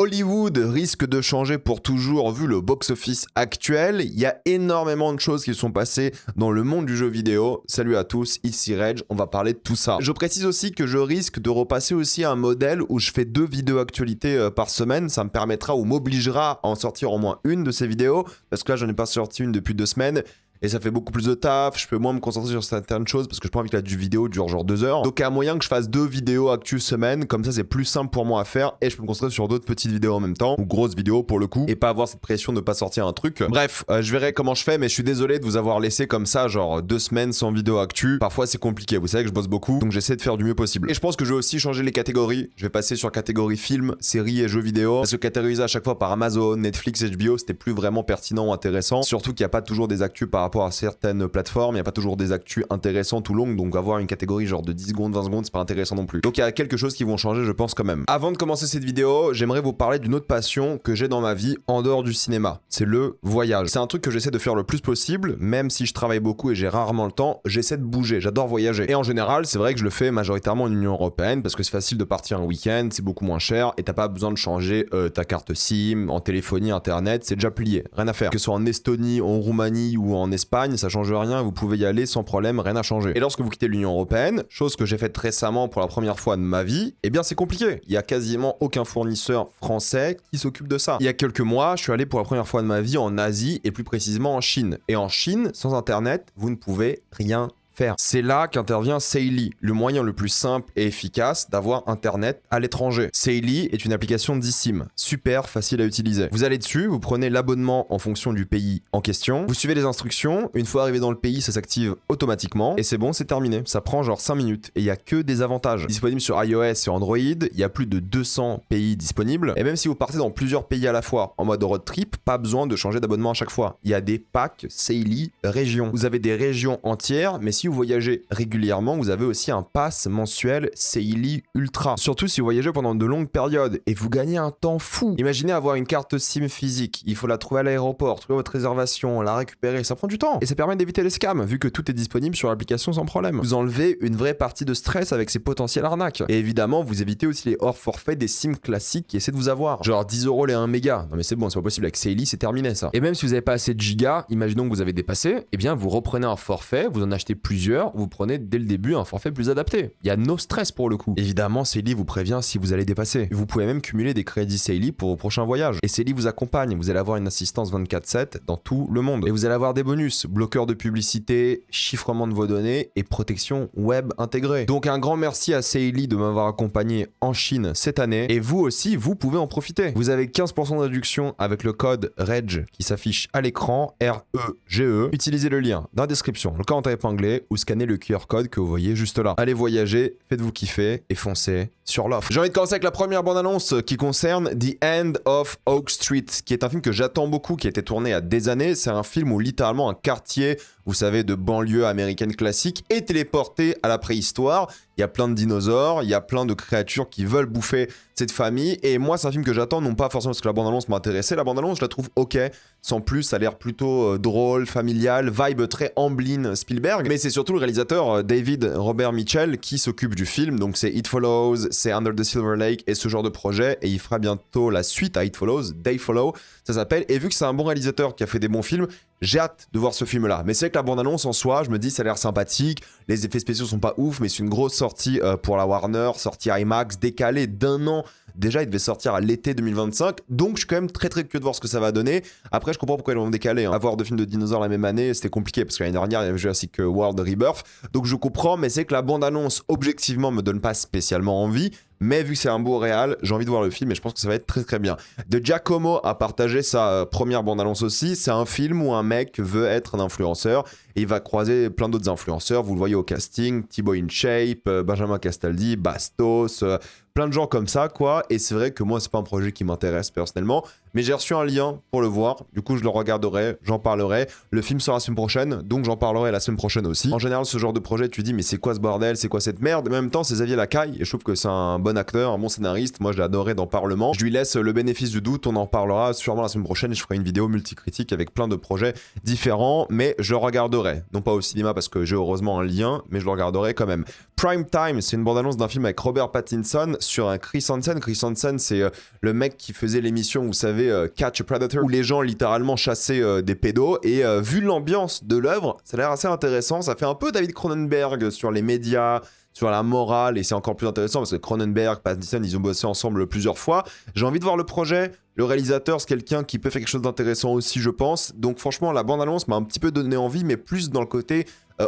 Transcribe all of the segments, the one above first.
Hollywood risque de changer pour toujours vu le box-office actuel. Il y a énormément de choses qui sont passées dans le monde du jeu vidéo. Salut à tous, ici Reg, on va parler de tout ça. Je précise aussi que je risque de repasser aussi à un modèle où je fais 2 vidéos actualités par semaine. Ça me permettra ou m'obligera à en sortir au moins une de ces vidéos, parce que là j'en ai pas sorti une depuis 2 semaines. Et ça fait beaucoup plus de taf, je peux moins me concentrer sur certaines choses parce que je pas envie que la vidéo dure genre 2 heures. Donc il y a moyen que je fasse 2 vidéos actu semaine, comme ça c'est plus simple pour moi à faire et je peux me concentrer sur d'autres petites vidéos en même temps, ou grosses vidéos pour le coup, et pas avoir cette pression de ne pas sortir un truc. Bref, je verrai comment je fais, mais je suis désolé de vous avoir laissé comme ça genre 2 semaines sans vidéo actu. Parfois c'est compliqué, vous savez que je bosse beaucoup, donc j'essaie de faire du mieux possible. Et je pense que je vais aussi changer les catégories, je vais passer sur catégorie film, séries et jeux vidéo, parce que catégoriser à chaque fois par Amazon, Netflix, HBO, c'était plus vraiment pertinent ou intéressant, surtout qu'il n'y a pas toujours des actus par rapport à certaines plateformes, il n'y a pas toujours des actus intéressantes ou longues, donc avoir une catégorie genre de 10 secondes, 20 secondes, c'est pas intéressant non plus. Donc il y a quelque chose qui vont changer, je pense quand même. Avant de commencer cette vidéo, j'aimerais vous parler d'une autre passion que j'ai dans ma vie en dehors du cinéma. C'est le voyage. C'est un truc que j'essaie de faire le plus possible, même si je travaille beaucoup et j'ai rarement le temps, j'essaie de bouger, j'adore voyager. Et en général, c'est vrai que je le fais majoritairement en Union Européenne, parce que c'est facile de partir un week-end, c'est beaucoup moins cher, et t'as pas besoin de changer ta carte SIM, en téléphonie, internet, c'est déjà plié, rien à faire. Que ce soit en Estonie, en Roumanie ou en Espagne, ça change rien, vous pouvez y aller sans problème, rien n'a changé. Et lorsque vous quittez l'Union Européenne, chose que j'ai faite récemment pour la première fois de ma vie, eh bien c'est compliqué. Il y a quasiment aucun fournisseur français qui s'occupe de ça. Il y a quelques mois, je suis allé pour la première fois de ma vie en Asie et plus précisément en Chine. Et en Chine, sans internet, vous ne pouvez rien faire. C'est là qu'intervient Seili, le moyen le plus simple et efficace d'avoir internet à l'étranger. Seili est une application d'eSIM, super facile à utiliser. Vous allez dessus, vous prenez l'abonnement en fonction du pays en question, vous suivez les instructions, une fois arrivé dans le pays, ça s'active automatiquement, et c'est bon, c'est terminé. Ça prend genre 5 minutes, et il y a que des avantages. Disponible sur iOS et Android, il y a plus de 200 pays disponibles, et même si vous partez dans plusieurs pays à la fois, en mode road trip, pas besoin de changer d'abonnement à chaque fois. Il y a des packs Seili régions. Vous avez des régions entières, mais si vous voyagez régulièrement, vous avez aussi un pass mensuel Seili Ultra. Surtout si vous voyagez pendant de longues périodes et vous gagnez un temps fou. Imaginez avoir une carte SIM physique, il faut la trouver à l'aéroport, trouver votre réservation, la récupérer, ça prend du temps. Et ça permet d'éviter les scams, vu que tout est disponible sur l'application sans problème. Vous enlevez une vraie partie de stress avec ces potentielles arnaques. Et évidemment, vous évitez aussi les hors forfaits des SIM classiques qui essaient de vous avoir. Genre 10 € les 1 méga. Non mais c'est bon, c'est pas possible, avec Seili c'est terminé ça. Et même si vous n'avez pas assez de gigas, imaginons que vous avez dépassé, eh bien vous reprenez un forfait, vous en achetez plusieurs, vous prenez dès le début un forfait plus adapté. Il y a no stress pour le coup. Évidemment, Seili vous prévient si vous allez dépasser. Vous pouvez même cumuler des crédits Seili pour vos prochains voyages. Et Seili vous accompagne, vous allez avoir une assistance 24/7 dans tout le monde. Et vous allez avoir des bonus, bloqueurs de publicité, chiffrement de vos données et protection web intégrée. Donc un grand merci à Seili de m'avoir accompagné en Chine cette année. Et vous aussi, vous pouvez en profiter. Vous avez 15% de réduction avec le code REG qui s'affiche à l'écran, REGE. Utilisez le lien dans la description, le commentaire épinglé, ou scannez le QR code que vous voyez juste là. Allez voyager, faites-vous kiffer et foncez sur l'offre. J'ai envie de commencer avec la première bande-annonce qui concerne The End of Oak Street, qui est un film que j'attends beaucoup, qui a été tourné il y a des années. C'est un film où littéralement un quartier, vous savez, de banlieue américaine classique est téléporté à la préhistoire. Il y a plein de dinosaures, il y a plein de créatures qui veulent bouffer cette famille. Et moi, c'est un film que j'attends, non pas forcément parce que la bande-annonce m'intéressait. La bande-annonce, je la trouve ok. Sans plus, ça a l'air plutôt drôle, familial, vibe très Amblin Spielberg. Mais c'est surtout le réalisateur David Robert Mitchell qui s'occupe du film. Donc c'est It Follows, c'est Under the Silver Lake et ce genre de projet. Et il fera bientôt la suite à It Follows, They Follow, ça s'appelle. Et vu que c'est un bon réalisateur qui a fait des bons films, j'ai hâte de voir ce film-là. Mais c'est vrai que la bande-annonce en soi, je me dis, ça a l'air sympathique. Les effets spéciaux sont pas ouf, mais c'est une grosse sortie pour la Warner, sortie IMAX, décalée d'1 an. Déjà, il devait sortir à l'été 2025, donc je suis quand même très curieux de voir ce que ça va donner. Après, je comprends pourquoi ils l'ont décalé. Avoir 2 films de dinosaures la même année, c'était compliqué, parce que l'année dernière, il y avait Jurassic World Rebirth. Donc je comprends, mais c'est que la bande-annonce, objectivement, me donne pas spécialement envie. Mais vu que c'est un beau réal, j'ai envie de voir le film et je pense que ça va être très bien. De Giacomo a partagé sa première bande-annonce aussi. C'est un film où un mec veut être un influenceur et il va croiser plein d'autres influenceurs. Vous le voyez au casting, Thibaut InShape, Benjamin Castaldi, Bastos, plein de gens comme ça quoi. Et c'est vrai que moi c'est pas un projet qui m'intéresse personnellement, mais j'ai reçu un lien pour le voir. Du coup je le regarderai, j'en parlerai. Le film sera la semaine prochaine, donc j'en parlerai la semaine prochaine aussi. En général ce genre de projet tu dis mais c'est quoi ce bordel, c'est quoi cette merde. En même temps c'est Xavier Lacaille et je trouve que c'est un bon bon acteur, un bon scénariste. Moi, je l'ai adoré dans Parlement. Je lui laisse le bénéfice du doute. On en parlera sûrement la semaine prochaine. Je ferai une vidéo multicritique avec plein de projets différents, mais je regarderai. Non pas au cinéma parce que j'ai heureusement un lien, mais je le regarderai quand même. Prime Time, c'est une bande-annonce d'un film avec Robert Pattinson sur un Chris Hansen. Chris Hansen, c'est le mec qui faisait l'émission, vous savez, Catch a Predator, où les gens littéralement chassaient des pédos. Et vu l'ambiance de l'œuvre, ça a l'air assez intéressant. Ça fait un peu David Cronenberg sur les médias, sur la morale, et c'est encore plus intéressant parce que Cronenberg, Pattinson, ils ont bossé ensemble plusieurs fois. J'ai envie de voir le projet. Le réalisateur, c'est quelqu'un qui peut faire quelque chose d'intéressant aussi, je pense. Donc franchement, la bande-annonce m'a un petit peu donné envie, mais plus dans le côté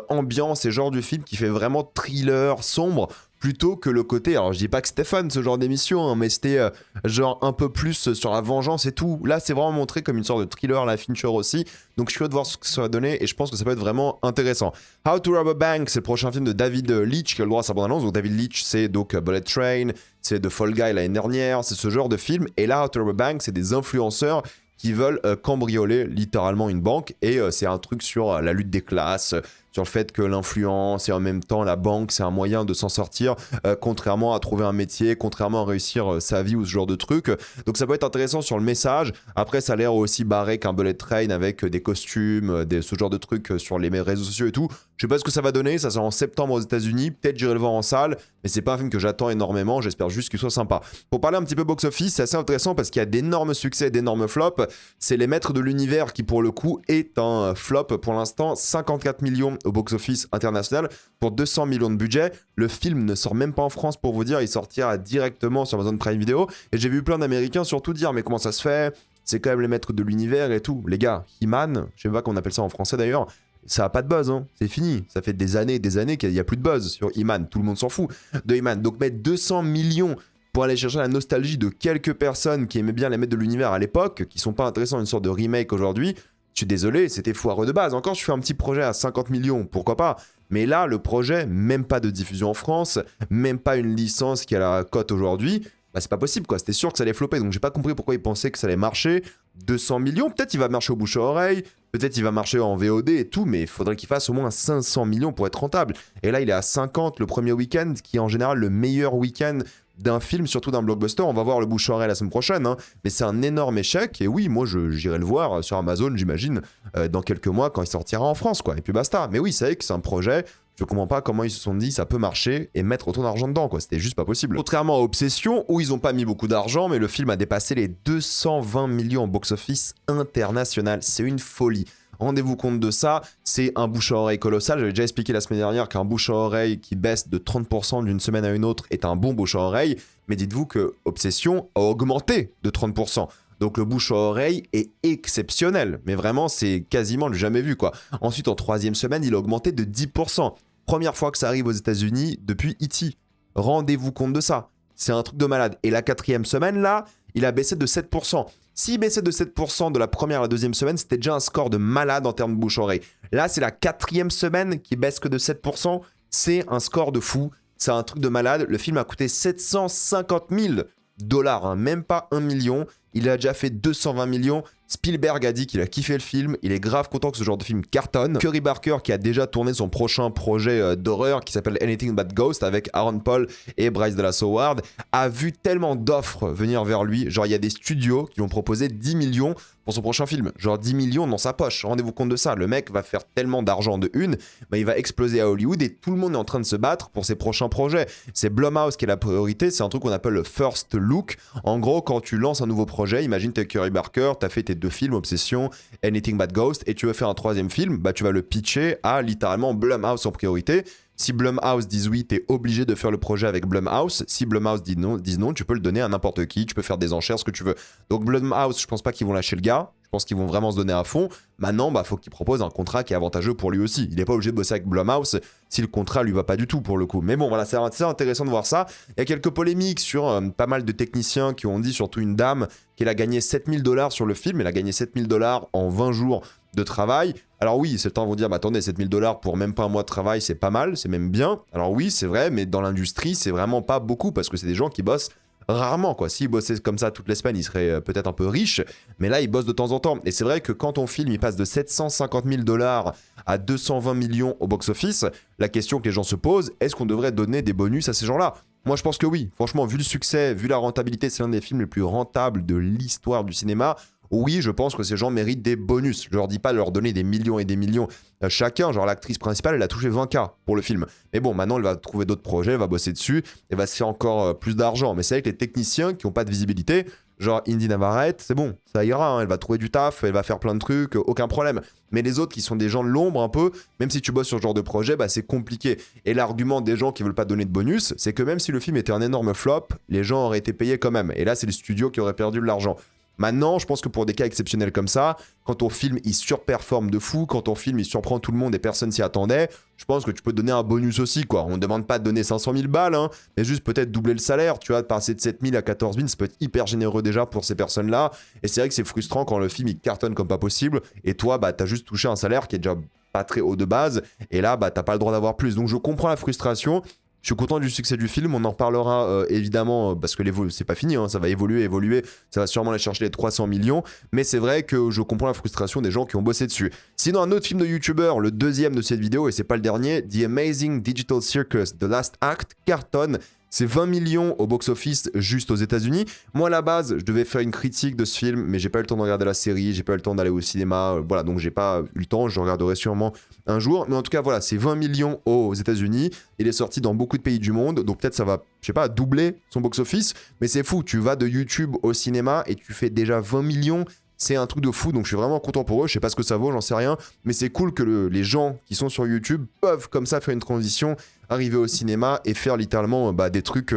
ambiance et genre du film qui fait vraiment thriller sombre, plutôt que le côté, alors je dis pas que c'était fun ce genre d'émission, hein, mais c'était genre un peu plus sur la vengeance et tout. Là, c'est vraiment montré comme une sorte de thriller, la Fincher aussi. Donc je suis curieux de voir ce que ça va donner et je pense que ça peut être vraiment intéressant. How to Rob a Bank, c'est le prochain film de David Leitch qui a le droit à sa bande-annonce. Donc David Leitch, c'est donc Bullet Train, c'est The Fall Guy l'année dernière, c'est ce genre de film. Et là, How to Rob a Bank, c'est des influenceurs qui veulent cambrioler littéralement une banque et c'est un truc sur la lutte des classes, sur le fait que l'influence et en même temps la banque, c'est un moyen de s'en sortir, contrairement à trouver un métier, contrairement à réussir sa vie ou ce genre de truc. Donc ça peut être intéressant sur le message. Après, ça a l'air aussi barré qu'un Bullet Train avec des costumes, ce genre de trucs sur les réseaux sociaux et tout. Je sais pas ce que ça va donner, ça sort en septembre aux États-Unis. Peut-être j'irai le voir en salle, mais c'est pas un film que j'attends énormément. J'espère juste qu'il soit sympa. Pour parler un petit peu box-office, c'est assez intéressant parce qu'il y a d'énormes succès, d'énormes flops. C'est Les Maîtres de l'Univers qui, pour le coup, est un flop pour l'instant. 54 millions au box-office international pour 200 millions de budget. Le film ne sort même pas en France, pour vous dire. Il sortira directement sur Amazon Prime Video. Et j'ai vu plein d'Américains surtout dire, mais comment ça se fait? C'est quand même Les Maîtres de l'Univers et tout. Les gars, He-Man, je sais pas comment on appelle ça en français d'ailleurs, ça a pas de buzz, hein. C'est fini. Ça fait des années qu'il n'y a plus de buzz sur He-Man. Tout le monde s'en fout de He-Man. Donc mettre 200 millions pour aller chercher la nostalgie de quelques personnes qui aimaient bien Les Maîtres de l'Univers à l'époque, qui sont pas intéressants, une sorte de remake aujourd'hui, je suis désolé, c'était foireux de base. Encore, je fais un petit projet à 50 millions, pourquoi pas. Mais là, le projet, même pas de diffusion en France, même pas une licence qui a la cote aujourd'hui, bah c'est pas possible quoi, c'était sûr que ça allait flopper, donc j'ai pas compris pourquoi ils pensaient que ça allait marcher. 200 millions, peut-être il va marcher au bouche à oreille, peut-être il va marcher en VOD et tout, mais il faudrait qu'il fasse au moins 500 millions pour être rentable. Et là il est à 50 le premier week-end, qui est en général le meilleur week-end d'un film, surtout d'un blockbuster. On va voir le bouche à oreille la semaine prochaine, hein. Mais c'est un énorme échec, et oui, moi j'irai le voir sur Amazon, j'imagine, dans quelques mois quand il sortira en France, quoi. Et puis basta. Mais oui, c'est vrai que c'est un projet. Je comprends pas comment ils se sont dit ça peut marcher et mettre autant d'argent dedans, quoi. C'était juste pas possible. Contrairement à Obsession, où ils ont pas mis beaucoup d'argent, mais le film a dépassé les 220 millions au box-office international. C'est une folie. Rendez-vous compte de ça, c'est un bouche à oreille colossal. J'avais déjà expliqué la semaine dernière qu'un bouche à oreille qui baisse de 30% d'une semaine à une autre est un bon bouche à oreille. Mais dites-vous que Obsession a augmenté de 30%. Donc le bouche à oreille est exceptionnel. Mais vraiment, c'est quasiment du jamais vu, quoi. Ensuite, en troisième semaine, il a augmenté de 10%. Première fois que ça arrive aux États-Unis depuis E.T. Rendez-vous compte de ça. C'est un truc de malade. Et la quatrième semaine, là, il a baissé de 7%. S'il baissait de 7% de la première à la deuxième semaine, c'était déjà un score de malade en termes de bouche-oreille. Là, c'est la quatrième semaine qui baisse que de 7%. C'est un score de fou. C'est un truc de malade. Le film a coûté 750 000 $, hein, même pas 1 million. Il a déjà fait 220 millions. Spielberg a dit qu'il a kiffé le film. Il est grave content que ce genre de film cartonne. Curry Barker, qui a déjà tourné son prochain projet d'horreur qui s'appelle Anything But Ghost avec Aaron Paul et Bryce Dallas Howard, a vu tellement d'offres venir vers lui. Genre, il y a des studios qui lui ont proposé 10 millions pour son prochain film. Genre 10 millions dans sa poche. Rendez-vous compte de ça. Le mec va faire tellement d'argent de une, bah, il va exploser à Hollywood et tout le monde est en train de se battre pour ses prochains projets. C'est Blumhouse qui est la priorité. C'est un truc qu'on appelle le first look. En gros, quand tu lances un nouveau projet, imagine t'es Curry Barker, t'as fait tes 2 films, Obsession, Anything But Ghost, et tu veux faire un 3e film, bah tu vas le pitcher à littéralement Blumhouse en priorité. Si Blumhouse disent oui, t'es obligé de faire le projet avec Blumhouse. Si Blumhouse disent non, tu peux le donner à n'importe qui, tu peux faire des enchères, ce que tu veux. Donc Blumhouse, je pense pas qu'ils vont lâcher le gars. Je pense qu'ils vont vraiment se donner à fond. Maintenant, bah, faut qu'il propose un contrat qui est avantageux pour lui aussi. Il n'est pas obligé de bosser avec Blumhouse si le contrat lui va pas du tout pour le coup. Mais bon, voilà, c'est intéressant de voir ça. Il y a quelques polémiques sur pas mal de techniciens qui ont dit, surtout une dame, qu'elle a gagné 7 000 $ sur le film. Elle a gagné 7 000 $ en 20 jours de travail. Alors oui, certains vont dire, bah attendez, 7 000 $ pour même pas un mois de travail, c'est pas mal, c'est même bien. Alors oui, c'est vrai, mais dans l'industrie, c'est vraiment pas beaucoup parce que c'est des gens qui bossent rarement, quoi. S'ils bossaient comme ça toutes les semaines, ils seraient peut-être un peu riches, mais là, ils bossent de temps en temps. Et c'est vrai que quand ton film, il passe de 750 000 $ à 220 millions au box-office, la question que les gens se posent, est-ce qu'on devrait donner des bonus à ces gens-là? Moi, je pense que oui. Franchement, vu le succès, vu la rentabilité, c'est l'un des films les plus rentables de l'histoire du cinéma. Oui, je pense que ces gens méritent des bonus. Je leur dis pas de leur donner des millions et des millions à chacun. Genre, l'actrice principale, elle a touché 20K pour le film. Mais bon, maintenant, elle va trouver d'autres projets, elle va bosser dessus, elle va se faire encore plus d'argent. Mais c'est avec les techniciens qui n'ont pas de visibilité. Genre, Indy Navarrete, c'est bon, ça ira. Hein, elle va trouver du taf, elle va faire plein de trucs, aucun problème. Mais les autres qui sont des gens de l'ombre un peu, même si tu bosses sur ce genre de projet, bah, c'est compliqué. Et l'argument des gens qui veulent pas donner de bonus, c'est que même si le film était un énorme flop, les gens auraient été payés quand même. Et là, c'est le studio qui aurait perdu de l'argent. Maintenant, je pense que pour des cas exceptionnels comme ça, quand ton film il surperforme de fou, quand ton film il surprend tout le monde et personne s'y attendait, je pense que tu peux donner un bonus aussi, quoi. On ne demande pas de donner 500 000 balles, hein, mais juste peut-être doubler le salaire, tu vois, de passer de 7 000 à 14 000, ça peut être hyper généreux déjà pour ces personnes-là. Et c'est vrai que c'est frustrant quand le film il cartonne comme pas possible, et toi, bah, t'as juste touché un salaire qui est déjà pas très haut de base, et là, bah, t'as pas le droit d'avoir plus. Donc je comprends la frustration. Je suis content du succès du film, on en reparlera évidemment parce que c'est pas fini, hein, ça va évoluer, ça va sûrement aller chercher les 300 millions, mais c'est vrai que je comprends la frustration des gens qui ont bossé dessus. Sinon, un autre film de YouTuber, le deuxième de cette vidéo, et c'est pas le dernier, The Amazing Digital Circus, The Last Act, cartonne. C'est 20 millions au box-office juste aux États-Unis. Moi, à la base, je devais faire une critique de ce film, mais j'ai pas eu le temps de regarder la série, j'ai pas eu le temps d'aller au cinéma, voilà, donc j'ai pas eu le temps, je regarderai sûrement un jour. Mais en tout cas, voilà, c'est 20 millions aux États-Unis. Il est sorti dans beaucoup de pays du monde, donc peut-être ça va, je sais pas, doubler son box-office. Mais c'est fou, tu vas de YouTube au cinéma et tu fais déjà 20 millions. C'est un truc de fou, donc je suis vraiment content pour eux. Je sais pas ce que ça vaut, j'en sais rien. Mais c'est cool que les gens qui sont sur YouTube peuvent comme ça faire une transition, arriver au cinéma et faire littéralement des trucs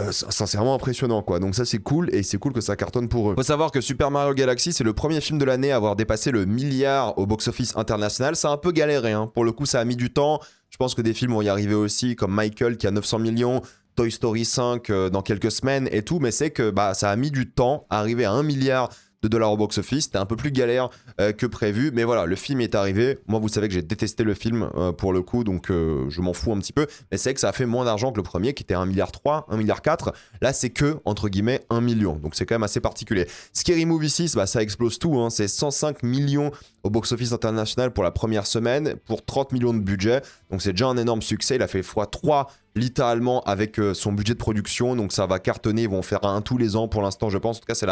sincèrement impressionnants, quoi. Donc ça, c'est cool et c'est cool que ça cartonne pour eux. Faut savoir que Super Mario Galaxy, c'est le premier film de l'année à avoir dépassé le milliard au box-office international. Ça a un peu galéré, hein. Pour le coup, ça a mis du temps. Je pense que des films vont y arriver aussi, comme Michael qui a 900 millions. Toy Story 5 dans quelques semaines et tout, mais c'est que ça a mis du temps à arriver à 1 milliard de dollars au box-office. C'était un peu plus galère que prévu, mais voilà, le film est arrivé. Moi, vous savez que j'ai détesté le film pour le coup, donc je m'en fous un petit peu, mais c'est que ça a fait moins d'argent que le premier qui était 1,3 milliard, 1,4 milliard. Là, c'est que, entre guillemets, 1 million, donc c'est quand même assez particulier. Scary Movie 6, ça explose tout, hein. C'est 105 millions au box-office international pour la première semaine, pour 30 millions de budget, donc c'est déjà un énorme succès. Il a fait x3 littéralement avec son budget de production, donc ça va cartonner. Ils vont faire un tous les ans pour l'instant, je pense. En tout cas, c'est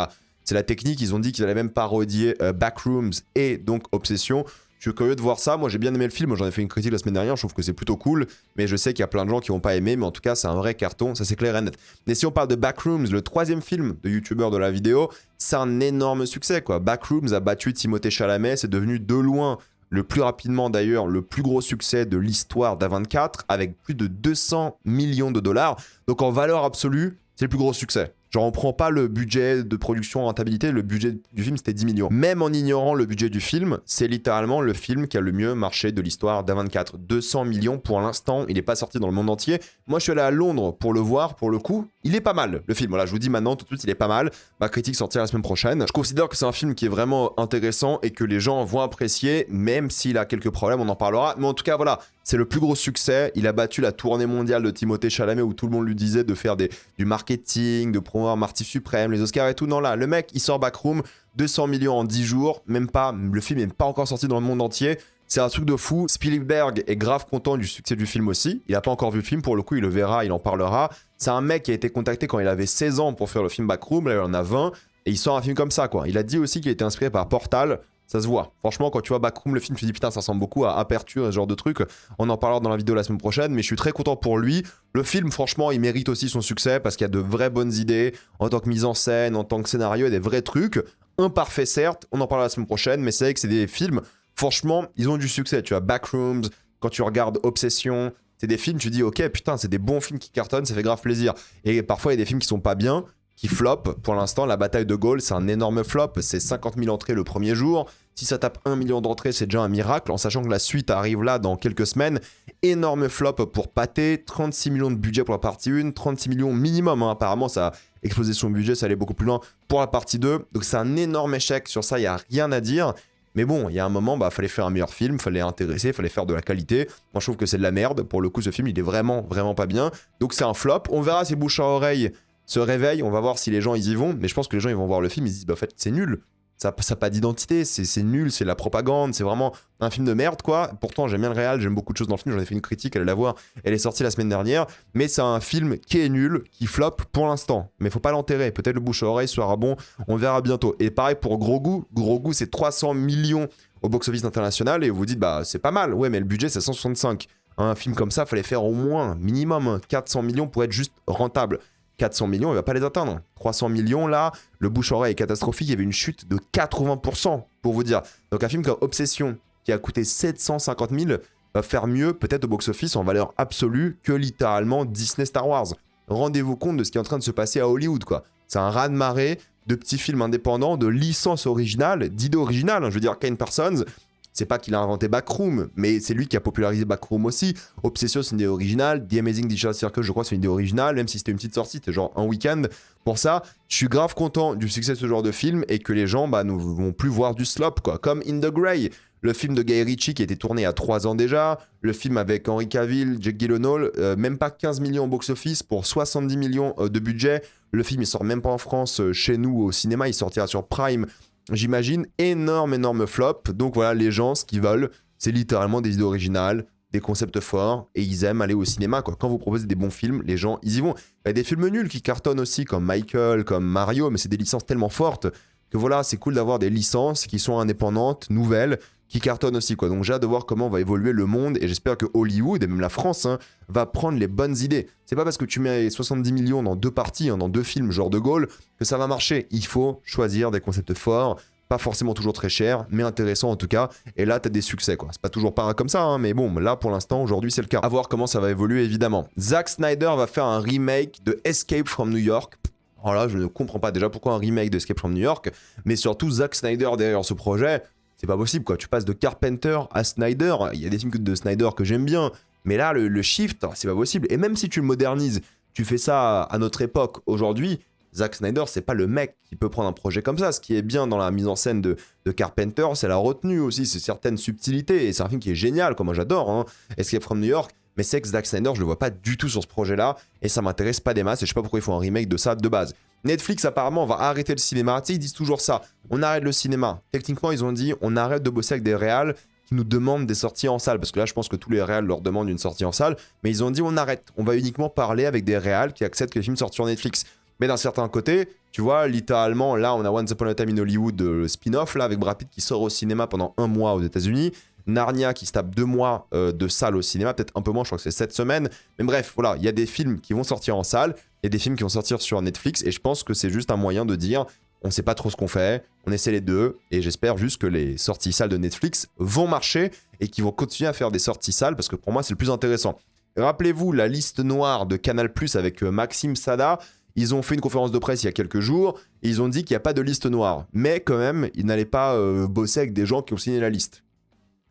la technique. Ils ont dit qu'ils allaient même parodier Backrooms et donc Obsession. Je suis curieux de voir ça. Moi, j'ai bien aimé le film. J'en ai fait une critique la semaine dernière. Je trouve que c'est plutôt cool. Mais je sais qu'il y a plein de gens qui n'ont pas aimé. Mais en tout cas, c'est un vrai carton. Ça, c'est clair et net. Mais si on parle de Backrooms, le troisième film de YouTuber de la vidéo, c'est un énorme succès, quoi. Backrooms a battu Timothée Chalamet. C'est devenu de loin, le plus rapidement d'ailleurs, le plus gros succès de l'histoire d'A24 avec plus de 200 millions de dollars. Donc en valeur absolue, c'est le plus gros succès. Genre, on prend pas le budget de production en rentabilité, le budget du film c'était 10 millions. Même en ignorant le budget du film, c'est littéralement le film qui a le mieux marché de l'histoire d'A24. 200 millions pour l'instant, il n'est pas sorti dans le monde entier. Moi, je suis allé à Londres pour le voir, pour le coup. Il est pas mal, le film. Voilà, je vous dis maintenant, tout de suite, il est pas mal. Ma critique sortira la semaine prochaine. Je considère que c'est un film qui est vraiment intéressant et que les gens vont apprécier, même s'il a quelques problèmes, on en parlera. Mais en tout cas, voilà, c'est le plus gros succès. Il a battu la tournée mondiale de Timothée Chalamet où tout le monde lui disait de faire du marketing, de promouvoir Marty Suprême, les Oscars et tout. Non, là, le mec, il sort Backroom, 200 millions en 10 jours, même pas, le film n'est pas encore sorti dans le monde entier. C'est un truc de fou. Spielberg est grave content du succès du film aussi. Il n'a pas encore vu le film, pour le coup, il le verra, il en parlera. C'est un mec qui a été contacté quand il avait 16 ans pour faire le film Backroom, là il en a 20, et il sort un film comme ça, quoi. Il a dit aussi qu'il a été inspiré par Portal. Ça se voit. Franchement, quand tu vois Backroom, le film, tu te dis putain, ça ressemble beaucoup à Aperture, ce genre de truc. On en parlera dans la vidéo la semaine prochaine, mais je suis très content pour lui. Le film, franchement, il mérite aussi son succès parce qu'il y a de vraies bonnes idées en tant que mise en scène, en tant que scénario, il y a des vrais trucs. Imparfait, certes, on en parlera la semaine prochaine, mais c'est vrai que c'est des films, franchement, ils ont du succès. Tu vois, Backrooms, quand tu regardes Obsession, c'est des films, tu dis ok, putain, c'est des bons films qui cartonnent, ça fait grave plaisir. Et parfois, il y a des films qui sont pas bien, qui flopent. Pour l'instant, La Bataille de Gaulle, c'est un énorme flop. C'est 50 000 entrées le premier jour. Si ça tape 1 million d'entrées, c'est déjà un miracle, en sachant que la suite arrive là dans quelques semaines. Énorme flop pour Pathé, 36 millions de budget pour la partie 1, 36 millions minimum, hein. Apparemment, ça a explosé son budget, ça allait beaucoup plus loin pour la partie 2. Donc c'est un énorme échec, sur ça, il n'y a rien à dire. Mais bon, il y a un moment, fallait faire un meilleur film, fallait intéresser, fallait faire de la qualité. Moi, je trouve que c'est de la merde. Pour le coup, ce film, il est vraiment, vraiment pas bien. Donc c'est un flop. On verra si bouche à oreille se réveille. On va voir si les gens, ils y vont. Mais je pense que les gens, ils vont voir le film, ils se disent, en fait, c'est nul. Ça n'a pas d'identité, c'est nul, c'est de la propagande, c'est vraiment un film de merde, quoi. Pourtant, j'aime bien le réal, j'aime beaucoup de choses dans le film, j'en ai fait une critique, allez la voir, elle est sortie la semaine dernière. Mais c'est un film qui est nul, qui floppe pour l'instant. Mais faut pas l'enterrer, peut-être le bouche à oreille sera bon, on verra bientôt. Et pareil pour Gros Goût, c'est 300 millions au box-office international, et vous dites, bah c'est pas mal, ouais, mais le budget c'est 165. Un film comme ça, fallait faire au moins, minimum, 400 millions pour être juste rentable. 400 millions, il va pas les atteindre. 300 millions, là, le bouche-oreille est catastrophique, il y avait une chute de 80%, pour vous dire. Donc un film comme Obsession, qui a coûté 750 000, va faire mieux, peut-être au box-office, en valeur absolue, que littéralement Disney Star Wars. Rendez-vous compte de ce qui est en train de se passer à Hollywood, quoi. C'est un raz-de-marée de petits films indépendants, de licences originales, d'idées originales. Je veux dire, Kane Parsons, c'est pas qu'il a inventé Backroom, mais c'est lui qui a popularisé Backroom aussi. Obsession, c'est une idée originale. The Amazing Digital Circus, je crois, c'est une idée originale, même si c'était une petite sortie, c'était genre un week-end. Pour ça, je suis grave content du succès de ce genre de film et que les gens ne vont plus voir du slop, quoi. Comme In the Grey, le film de Guy Ritchie qui a été tourné il y a 3 ans déjà, le film avec Henry Cavill, Jake Gyllenhaal, même pas 15 millions au box-office pour 70 millions de budget. Le film, il sort même pas en France, chez nous, au cinéma, il sortira sur Prime. J'imagine, énorme flop. Donc voilà, les gens, ce qu'ils veulent, c'est littéralement des idées originales, des concepts forts, et ils aiment aller au cinéma, quoi. Quand vous proposez des bons films, les gens, ils y vont. Il y a des films nuls qui cartonnent aussi, comme Michael, comme Mario, mais c'est des licences tellement fortes que voilà, c'est cool d'avoir des licences qui sont indépendantes, nouvelles, qui cartonnent aussi, quoi. Donc j'ai hâte de voir comment va évoluer le monde, et j'espère que Hollywood, et même la France, va prendre les bonnes idées. C'est pas parce que tu mets 70 millions dans 2 parties, dans 2 films, genre De Gaulle, que ça va marcher. Il faut choisir des concepts forts, pas forcément toujours très chers, mais intéressants en tout cas, et là t'as des succès, quoi. C'est pas toujours pas comme ça, mais bon, là pour l'instant, aujourd'hui c'est le cas. À voir comment ça va évoluer, évidemment. Zack Snyder va faire un remake de Escape from New York. Alors là, je ne comprends pas déjà pourquoi un remake de Escape from New York, mais surtout Zack Snyder derrière ce projet. C'est pas possible, quoi. Tu passes de Carpenter à Snyder. Il y a des films de Snyder que j'aime bien. Mais là, le shift, c'est pas possible. Et même si tu le modernises, tu fais ça à notre époque, aujourd'hui, Zack Snyder, c'est pas le mec qui peut prendre un projet comme ça. Ce qui est bien dans la mise en scène de Carpenter, c'est la retenue aussi, c'est certaines subtilités. Et c'est un film qui est génial, comme moi j'adore, Escape from New York. Mais c'est que Zack Snyder, je le vois pas du tout sur ce projet-là. Et ça m'intéresse pas des masses. Et je sais pas pourquoi ils font un remake de ça de base. Netflix, apparemment, va arrêter le cinéma. Tu sais, ils disent toujours ça. On arrête le cinéma. Techniquement, ils ont dit on arrête de bosser avec des réals qui nous demandent des sorties en salle. Parce que là, je pense que tous les réals leur demandent une sortie en salle. Mais ils ont dit on arrête. On va uniquement parler avec des réals qui acceptent que les films sortent sur Netflix. Mais d'un certain côté, tu vois, littéralement, là, on a Once Upon a Time in Hollywood, le spin-off, là, avec Brad Pitt qui sort au cinéma pendant 1 mois aux États-Unis. Narnia qui se tape 2 mois de salle au cinéma, peut-être un peu moins, je crois que c'est 7 semaines. Mais bref, voilà, il y a des films qui vont sortir en salle, il y a des films qui vont sortir sur Netflix, et je pense que c'est juste un moyen de dire, on sait pas trop ce qu'on fait, on essaie les deux, et j'espère juste que les sorties salles de Netflix vont marcher, et qu'ils vont continuer à faire des sorties salles, parce que pour moi c'est le plus intéressant. Rappelez-vous la liste noire de Canal+ avec Maxime Sada. Ils ont fait une conférence de presse il y a quelques jours, et ils ont dit qu'il n'y a pas de liste noire. Mais quand même, ils n'allaient pas bosser avec des gens qui ont signé la liste.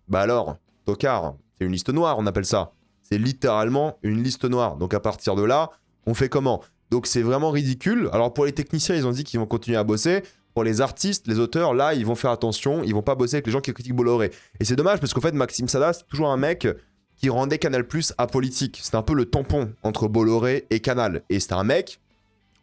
Bah alors, tocard, c'est une liste noire, on appelle ça. C'est littéralement une liste noire. Donc à partir de là, on fait comment? Donc c'est vraiment ridicule. Alors pour les techniciens, ils ont dit qu'ils vont continuer à bosser. Pour les artistes, les auteurs, là, ils vont faire attention. Ils vont pas bosser avec les gens qui critiquent Bolloré. Et c'est dommage parce qu'en fait, Maxime Sada, c'est toujours un mec qui rendait Canal+ apolitique. C'était un peu le tampon entre Bolloré et Canal. Et c'était un mec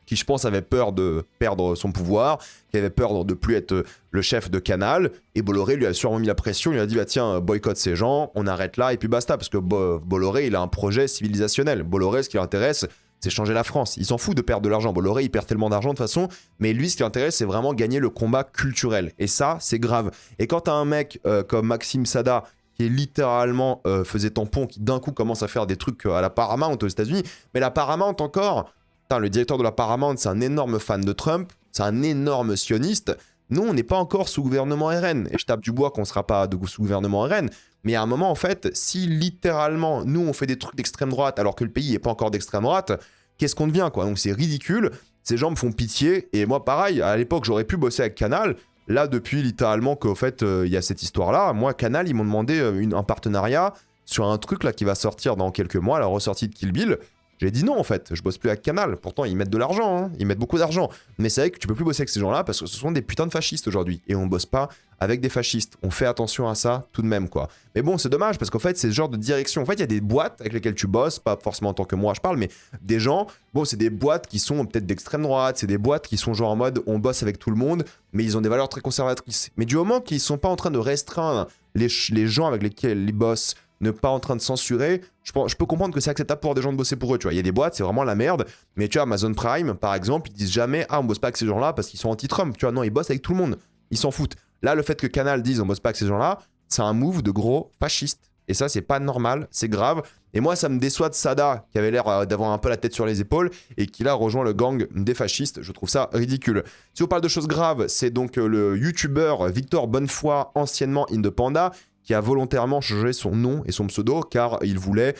qui, je pense, avait peur de perdre son pouvoir, qui avait peur de plus être le chef de Canal, et Bolloré lui a sûrement mis la pression, il lui a dit bah tiens, boycotte ces gens, on arrête là, et puis basta, parce que Bolloré, il a un projet civilisationnel. Bolloré, ce qui l'intéresse, c'est changer la France. Il s'en fout de perdre de l'argent. Bolloré, il perd tellement d'argent de toute façon, mais lui, ce qui l'intéresse, c'est vraiment gagner le combat culturel. Et ça, c'est grave. Et quand t'as un mec comme Maxime Sada, qui est littéralement faisait tampon, qui d'un coup commence à faire des trucs à la Paramount aux États-Unis, mais la Paramount encore... Putain, le directeur de la Paramount, c'est un énorme fan de Trump, c'est un énorme sioniste. Nous, on n'est pas encore sous gouvernement RN. Et je tape du bois qu'on ne sera pas sous gouvernement RN. Mais à un moment, en fait, si littéralement, nous, on fait des trucs d'extrême droite alors que le pays n'est pas encore d'extrême droite, qu'est-ce qu'on devient, quoi? Donc c'est ridicule. Ces gens me font pitié. Et moi, pareil, à l'époque, j'aurais pu bosser avec Canal. Là, depuis littéralement qu'au fait, il y a cette histoire-là, moi, Canal, ils m'ont demandé un partenariat sur un truc là qui va sortir dans quelques mois, la ressortie de Kill Bill. J'ai dit non en fait, je bosse plus avec Canal. Pourtant ils mettent de l'argent, hein. Ils mettent beaucoup d'argent. Mais c'est vrai que tu peux plus bosser avec ces gens-là parce que ce sont des putains de fascistes aujourd'hui. Et on bosse pas avec des fascistes. On fait attention à ça tout de même quoi. Mais bon c'est dommage parce qu'en fait c'est ce genre de direction. En fait il y a des boîtes avec lesquelles tu bosses, pas forcément en tant que moi je parle, mais des gens, bon c'est des boîtes qui sont peut-être d'extrême droite, c'est des boîtes qui sont genre en mode on bosse avec tout le monde, mais ils ont des valeurs très conservatrices. Mais du moment qu'ils sont pas en train de restreindre les gens avec lesquels ils bossent, ne pas en train de censurer, je peux comprendre que c'est acceptable pour des gens de bosser pour eux, tu vois. Il y a des boîtes, c'est vraiment la merde, mais tu vois, Amazon Prime, par exemple, ils disent jamais « Ah, on bosse pas avec ces gens-là parce qu'ils sont anti-Trump », tu vois. Non, ils bossent avec tout le monde, ils s'en foutent. Là, le fait que Canal dise « On bosse pas avec ces gens-là », c'est un move de gros fasciste. Et ça, c'est pas normal, c'est grave. Et moi, ça me déçoit de Sada, qui avait l'air d'avoir un peu la tête sur les épaules, et qui là rejoint le gang des fascistes. Je trouve ça ridicule. Si on parle de choses graves, c'est donc le youtubeur Victor Bonnefoy, anciennement Indepanda, qui a volontairement changé son nom et son pseudo car il voulait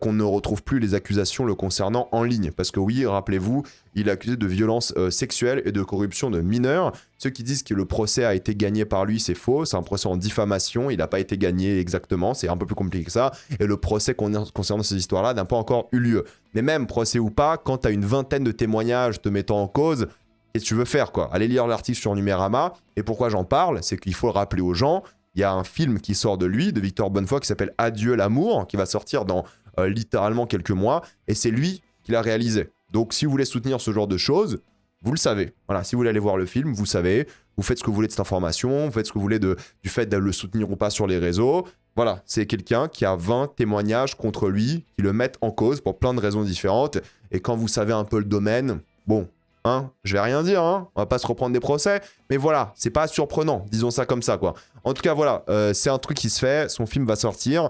qu'on ne retrouve plus les accusations le concernant en ligne. Parce que oui, rappelez-vous, il est accusé de violences sexuelles et de corruption de mineurs. Ceux qui disent que le procès a été gagné par lui, c'est faux. C'est un procès en diffamation, il n'a pas été gagné exactement, c'est un peu plus compliqué que ça. Et le procès concernant ces histoires-là n'a pas encore eu lieu. Mais même procès ou pas, quand tu as une vingtaine de témoignages te mettant en cause, qu'est-ce que tu veux faire quoi? Allez lire l'article sur Numérama. Et pourquoi j'en parle? C'est qu'il faut le rappeler aux gens. Il y a un film qui sort de lui, de Victor Bonnefoy, qui s'appelle Adieu l'amour, qui va sortir dans littéralement quelques mois, et c'est lui qui l'a réalisé. Donc si vous voulez soutenir ce genre de choses, vous le savez. Voilà, si vous voulez aller voir le film, vous savez, vous faites ce que vous voulez de cette information, vous faites ce que vous voulez du fait de le soutenir ou pas sur les réseaux. Voilà, c'est quelqu'un qui a 20 témoignages contre lui, qui le mettent en cause pour plein de raisons différentes, et quand vous savez un peu le domaine, bon... Hein, je vais rien dire, hein, on va pas se reprendre des procès, mais voilà, c'est pas surprenant, disons ça comme ça, quoi. En tout cas, voilà, c'est un truc qui se fait, son film va sortir,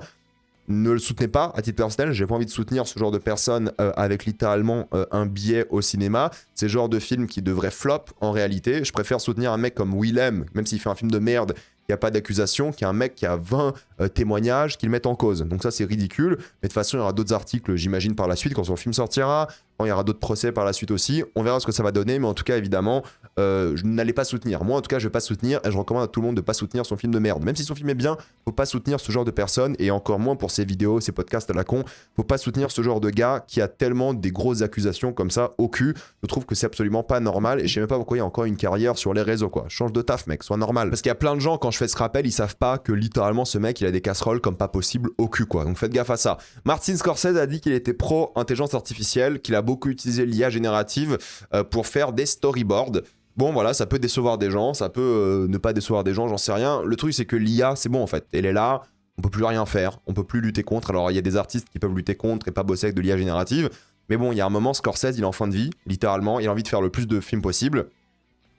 ne le soutenez pas, à titre personnel, j'ai pas envie de soutenir ce genre de personnes avec littéralement un billet au cinéma, c'est le genre de film qui devrait flop en réalité, je préfère soutenir un mec comme Willem, même s'il fait un film de merde, il n'y a pas d'accusation, qu'il y a un mec qui a 20 témoignages qui le mettent en cause. Donc ça, c'est ridicule. Mais de toute façon, il y aura d'autres articles, j'imagine, par la suite, quand son film sortira. Quand il y aura d'autres procès par la suite aussi. On verra ce que ça va donner. Mais en tout cas, évidemment, je n'allais pas soutenir. Moi, en tout cas, je vais pas soutenir. Et je recommande à tout le monde de pas soutenir son film de merde. Même si son film est bien, faut pas soutenir ce genre de personnes. Et encore moins pour ses vidéos, ses podcasts à la con. Faut pas soutenir ce genre de gars qui a tellement des grosses accusations comme ça au cul. Je trouve que c'est absolument pas normal. Et je sais même pas pourquoi il y a encore une carrière sur les réseaux, quoi. Change de taf, mec. Sois normal. Parce qu'il y a plein de gens, quand je fais ce rappel, ils savent pas que littéralement ce mec, il a des casseroles comme pas possible au cul, quoi. Donc faites gaffe à ça. Martin Scorsese a dit qu'il était pro intelligence artificielle, qu'il a beaucoup utilisé l'IA générative pour faire des storyboards. Bon, voilà, ça peut décevoir des gens, ça peut ne pas décevoir des gens, j'en sais rien. Le truc, c'est que l'IA, c'est bon en fait. Elle est là, on peut plus rien faire, on peut plus lutter contre. Alors, il y a des artistes qui peuvent lutter contre et pas bosser avec de l'IA générative. Mais bon, il y a un moment, Scorsese, il est en fin de vie, littéralement. Il a envie de faire le plus de films possible.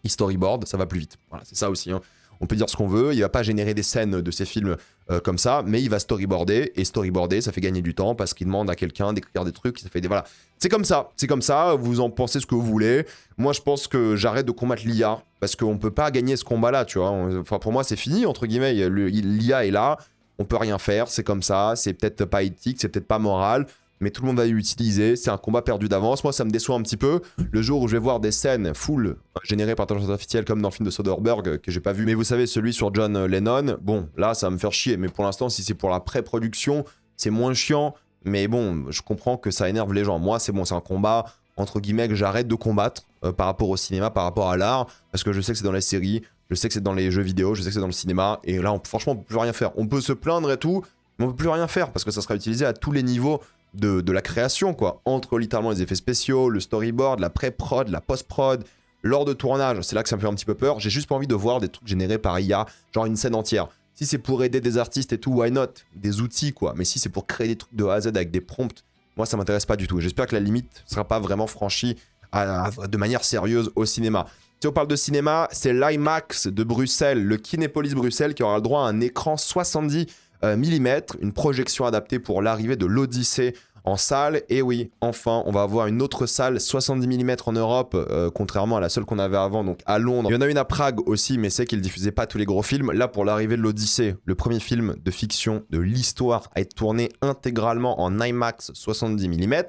Il storyboard, ça va plus vite. Voilà, c'est ça aussi, hein. On peut dire ce qu'on veut, il va pas générer des scènes de ses films comme ça, mais il va storyboarder, et storyboarder, ça fait gagner du temps, parce qu'il demande à quelqu'un d'écrire des trucs, ça fait des... Voilà. C'est comme ça, vous en pensez ce que vous voulez. Moi, je pense que j'arrête de combattre l'IA, parce qu'on peut pas gagner ce combat-là, tu vois. Enfin, pour moi, c'est fini, entre guillemets, l'IA est là, on peut rien faire, c'est comme ça, c'est peut-être pas éthique, c'est peut-être pas moral, mais tout le monde va l'utiliser, c'est un combat perdu d'avance. Moi, ça me déçoit un petit peu. Le jour où je vais voir des scènes full générées par intelligence artificielle, comme dans le film de Soderbergh, que j'ai pas vu, mais vous savez, celui sur John Lennon, bon, là, ça va me faire chier. Mais pour l'instant, si c'est pour la pré-production, c'est moins chiant. Mais bon, je comprends que ça énerve les gens. Moi, c'est bon, c'est un combat, entre guillemets, que j'arrête de combattre par rapport au cinéma, par rapport à l'art, parce que je sais que c'est dans les séries, je sais que c'est dans les jeux vidéo, je sais que c'est dans le cinéma, et là, franchement, on peut plus rien faire. On peut se plaindre et tout, mais on peut plus rien faire, parce que ça sera utilisé à tous les niveaux de la création, quoi, entre littéralement les effets spéciaux, le storyboard, la pré-prod, la post-prod, lors de tournage, c'est là que ça me fait un petit peu peur. J'ai juste pas envie de voir des trucs générés par IA, genre une scène entière. Si c'est pour aider des artistes et tout, why not? Des outils, quoi. Mais si c'est pour créer des trucs de A à Z avec des prompts, moi ça m'intéresse pas du tout. J'espère que la limite sera pas vraiment franchie de manière sérieuse au cinéma. Si on parle de cinéma, c'est l'IMAX de Bruxelles, le Kinépolis Bruxelles, qui aura le droit à un écran 70 mm, une projection adaptée pour l'arrivée de l'Odyssée en salle. Et oui, enfin, on va avoir une autre salle 70 mm en Europe, contrairement à la seule qu'on avait avant, donc à Londres. Il y en a une à Prague aussi, mais c'est qu'ils ne diffusaient pas tous les gros films. Là, pour l'arrivée de l'Odyssée, le premier film de fiction de l'histoire à être tourné intégralement en IMAX 70 mm,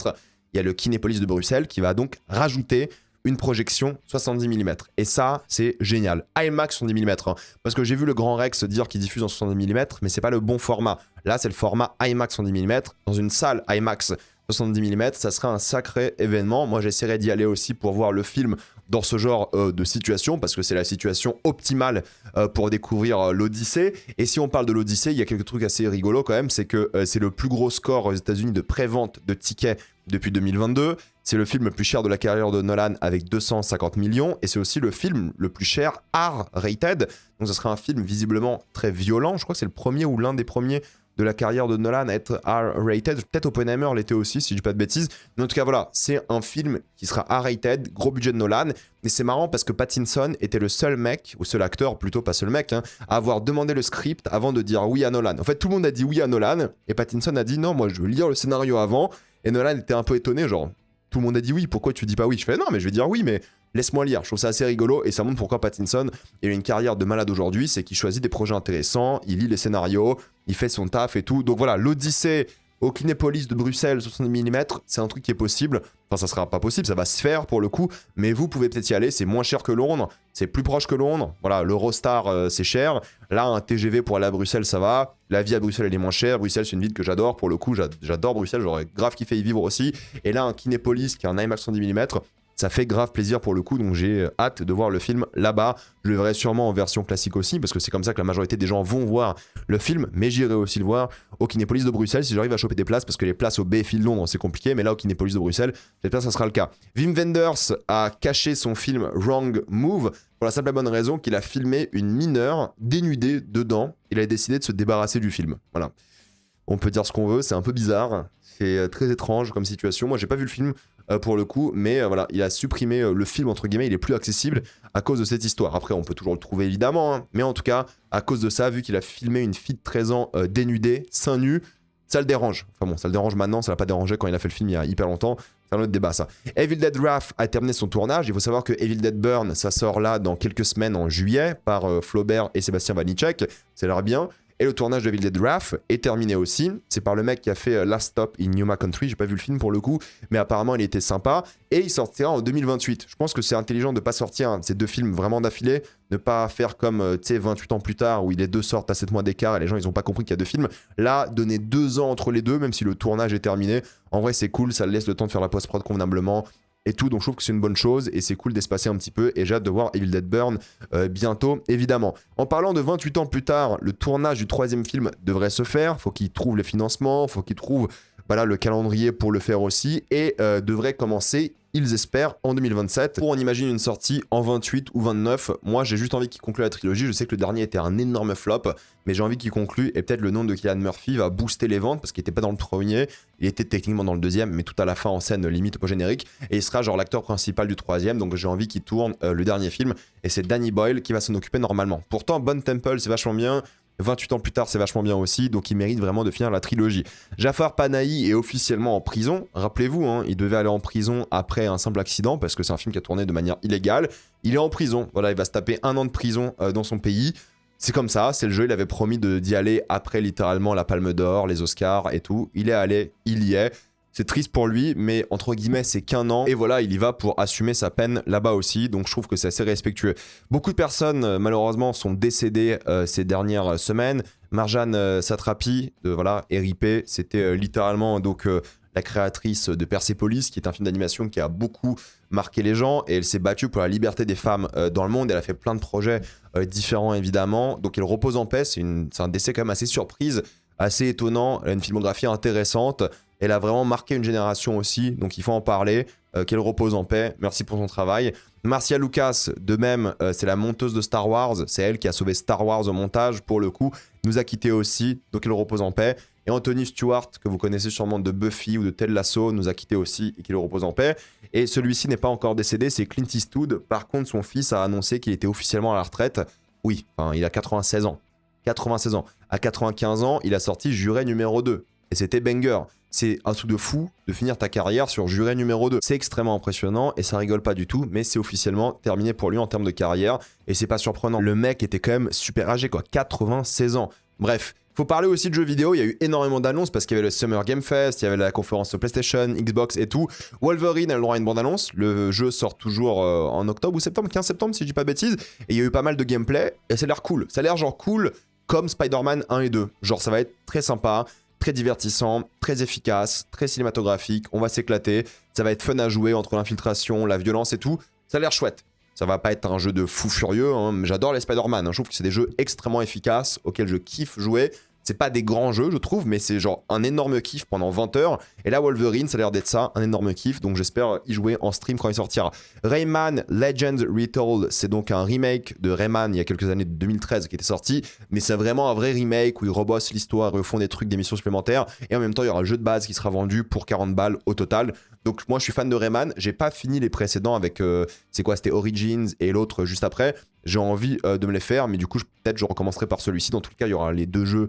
il y a le Kinépolis de Bruxelles qui va donc rajouter une projection 70 mm. Et ça, c'est génial. IMAX 70 mm. Hein, parce que j'ai vu le Grand Rex dire qu'il diffuse en 70 mm, mais c'est pas le bon format. Là, c'est le format IMAX 70 mm dans une salle IMAX 70 mm, ça sera un sacré événement. Moi, j'essaierai d'y aller aussi pour voir le film dans ce genre de situation, parce que c'est la situation optimale pour découvrir l'Odyssée. Et si on parle de l'Odyssée, il y a quelques trucs assez rigolos quand même, c'est que c'est le plus gros score aux États-Unis de prévente de tickets depuis 2022. C'est le film le plus cher de la carrière de Nolan avec 250 millions, et c'est aussi le film le plus cher R-rated. Donc ce sera un film visiblement très violent. Je crois que c'est le premier ou l'un des premiers de la carrière de Nolan à être R-rated. Peut-être Oppenheimer l'était aussi, si je dis pas de bêtises. Mais en tout cas, voilà, c'est un film qui sera R-rated, gros budget de Nolan. Et c'est marrant parce que Pattinson était le seul mec, ou seul acteur, plutôt pas seul mec, hein, à avoir demandé le script avant de dire oui à Nolan. En fait, tout le monde a dit oui à Nolan, et Pattinson a dit non, moi je veux lire le scénario avant. Et Nolan était un peu étonné, genre, tout le monde a dit oui, pourquoi tu dis pas oui? Je fais non, mais je vais dire oui, mais laisse-moi lire. Je trouve ça assez rigolo, et ça montre pourquoi Pattinson a une carrière de malade aujourd'hui, c'est qu'il choisit des projets intéressants, il lit les scénarios, il fait son taf et tout. Donc voilà, l'Odyssée au Kinépolis de Bruxelles, 70 mm, c'est un truc qui est possible. Enfin, ça sera pas possible, ça va se faire pour le coup, mais vous pouvez peut-être y aller, c'est moins cher que Londres, c'est plus proche que Londres. Voilà, l'Eurostar, c'est cher. Là, un TGV pour aller à Bruxelles, ça va. La vie à Bruxelles, elle est moins chère. Bruxelles, c'est une ville que j'adore, pour le coup, j'adore Bruxelles, j'aurais grave kiffé y vivre aussi. Et là, un Kinépolis qui est un IMAX 110 mm, ça fait grave plaisir pour le coup, donc j'ai hâte de voir le film là-bas. Je le verrai sûrement en version classique aussi, parce que c'est comme ça que la majorité des gens vont voir le film, mais j'irai aussi le voir au Kinépolis de Bruxelles si j'arrive à choper des places, parce que les places au BFI de Londres c'est compliqué, mais là au Kinépolis de Bruxelles, j'espère que ça sera le cas. Wim Wenders a caché son film Wrong Move pour la simple et bonne raison qu'il a filmé une mineure dénudée dedans. Il a décidé de se débarrasser du film. Voilà. On peut dire ce qu'on veut, c'est un peu bizarre, c'est très étrange comme situation. Moi j'ai pas vu le film pour le coup, mais voilà, il a supprimé le film entre guillemets, il est plus accessible à cause de cette histoire. Après on peut toujours le trouver évidemment, hein, mais en tout cas à cause de ça, vu qu'il a filmé une fille de 13 ans dénudée, seins nus, ça le dérange. Enfin bon, ça le dérange maintenant, ça l'a pas dérangé quand il a fait le film il y a hyper longtemps. C'est un autre débat ça. Evil Dead Wrath a terminé son tournage. Il faut savoir que Evil Dead Burn, ça sort là dans quelques semaines en juillet par Flaubert et Sébastien Vanitschek. Ça a l'air bien. Et le tournage de Evil Dead Wrath est terminé aussi. C'est par le mec qui a fait Last Stop in Yuma Country. J'ai pas vu le film pour le coup, mais apparemment il était sympa. Et il sortira en 2028. Je pense que c'est intelligent de pas sortir ces deux films vraiment d'affilée. Ne pas faire comme, tu sais, 28 ans plus tard où les deux sortent à 7 mois d'écart et les gens ils ont pas compris qu'il y a deux films. Là, donner 2 ans entre les deux, même si le tournage est terminé. En vrai, c'est cool. Ça laisse le temps de faire la post-prod convenablement. Et tout, donc je trouve que c'est une bonne chose et c'est cool d'espacer un petit peu et j'ai hâte de voir Evil Dead Burn bientôt évidemment. En parlant de 28 ans plus tard, le tournage du 3e film devrait se faire, faut qu'il trouve les financements, faut qu'il trouve voilà, le calendrier pour le faire aussi et devrait commencer, ils espèrent, en 2027. Pour on imagine une sortie en 28 ou 29, moi j'ai juste envie qu'il conclue la trilogie, je sais que le dernier était un énorme flop, mais j'ai envie qu'il conclue et peut-être le nom de Cillian Murphy va booster les ventes parce qu'il n'était pas dans le premier, il était techniquement dans le 2e, mais tout à la fin en scène limite au générique, et il sera genre l'acteur principal du 3e, donc j'ai envie qu'il tourne le dernier film, et c'est Danny Boyle qui va s'en occuper normalement. Pourtant, Bon Temple c'est vachement bien, 28 ans plus tard, c'est vachement bien aussi, donc il mérite vraiment de finir la trilogie. Jafar Panahi est officiellement en prison. Rappelez-vous, hein, il devait aller en prison après un simple accident, parce que c'est un film qui a tourné de manière illégale. Il est en prison, voilà, il va se taper 1 an de prison dans son pays. C'est comme ça, c'est le jeu, il avait promis d'y aller après littéralement la Palme d'Or, les Oscars et tout. Il est allé, il y est. C'est triste pour lui, mais entre guillemets, c'est qu'1 an. Et voilà, il y va pour assumer sa peine là-bas aussi. Donc je trouve que c'est assez respectueux. Beaucoup de personnes, malheureusement, sont décédées ces dernières semaines. Marjane Satrapi, voilà, RIP, c'était littéralement donc la créatrice de Persepolis, qui est un film d'animation qui a beaucoup marqué les gens. Et elle s'est battue pour la liberté des femmes dans le monde. Elle a fait plein de projets différents, évidemment. Donc elle repose en paix. C'est un décès quand même assez surprise, assez étonnant. Elle a une filmographie intéressante. Elle a vraiment marqué une génération aussi, donc il faut en parler, qu'elle repose en paix, merci pour son travail. Marcia Lucas, de même, c'est la monteuse de Star Wars, c'est elle qui a sauvé Star Wars au montage, pour le coup, nous a quittés aussi, donc elle repose en paix. Et Anthony Stewart, que vous connaissez sûrement de Buffy ou de Ted Lasso, nous a quittés aussi et qu'il repose en paix. Et celui-ci n'est pas encore décédé, c'est Clint Eastwood. Par contre, son fils a annoncé qu'il était officiellement à la retraite. Oui, enfin, il a 96 ans. 96 ans. À 95 ans, il a sorti Juré numéro 2. Et c'était banger. C'est un truc de fou de finir ta carrière sur Juré numéro 2. C'est extrêmement impressionnant et ça rigole pas du tout, mais c'est officiellement terminé pour lui en termes de carrière et c'est pas surprenant. Le mec était quand même super âgé quoi, 96 ans. Bref, faut parler aussi de jeux vidéo, il y a eu énormément d'annonces parce qu'il y avait le Summer Game Fest, il y avait la conférence de PlayStation, Xbox et tout. Wolverine a le droit à une bande-annonce, le jeu sort toujours en octobre ou septembre, 15 septembre si je dis pas de bêtises, et il y a eu pas mal de gameplay et ça a l'air cool. Ça a l'air genre cool comme Spider-Man 1 et 2. Genre ça va être très sympa. très divertissant, très efficace, très cinématographique, on va s'éclater, ça va être fun à jouer entre l'infiltration, la violence et tout, ça a l'air chouette. Ça va pas être un jeu de fou furieux, hein, mais j'adore les Spider-Man, hein. Je trouve que c'est des jeux extrêmement efficaces auxquels je kiffe jouer. C'est pas des grands jeux, je trouve, mais c'est genre un énorme kiff pendant 20 heures. Et là, Wolverine, ça a l'air d'être ça, un énorme kiff. Donc j'espère y jouer en stream quand il sortira. Rayman Legends Retold, c'est donc un remake de Rayman il y a quelques années, de 2013, qui était sorti. Mais c'est vraiment un vrai remake où ils rebossent l'histoire, ils refont des trucs, des missions supplémentaires. Et en même temps, il y aura le jeu de base qui sera vendu pour 40 balles au total. Donc moi, je suis fan de Rayman. J'ai pas fini les précédents avec, c'est quoi, c'était Origins et l'autre juste après. J'ai envie de me les faire, mais du coup, peut-être je recommencerai par celui-ci. Dans tout le cas, il y aura les deux jeux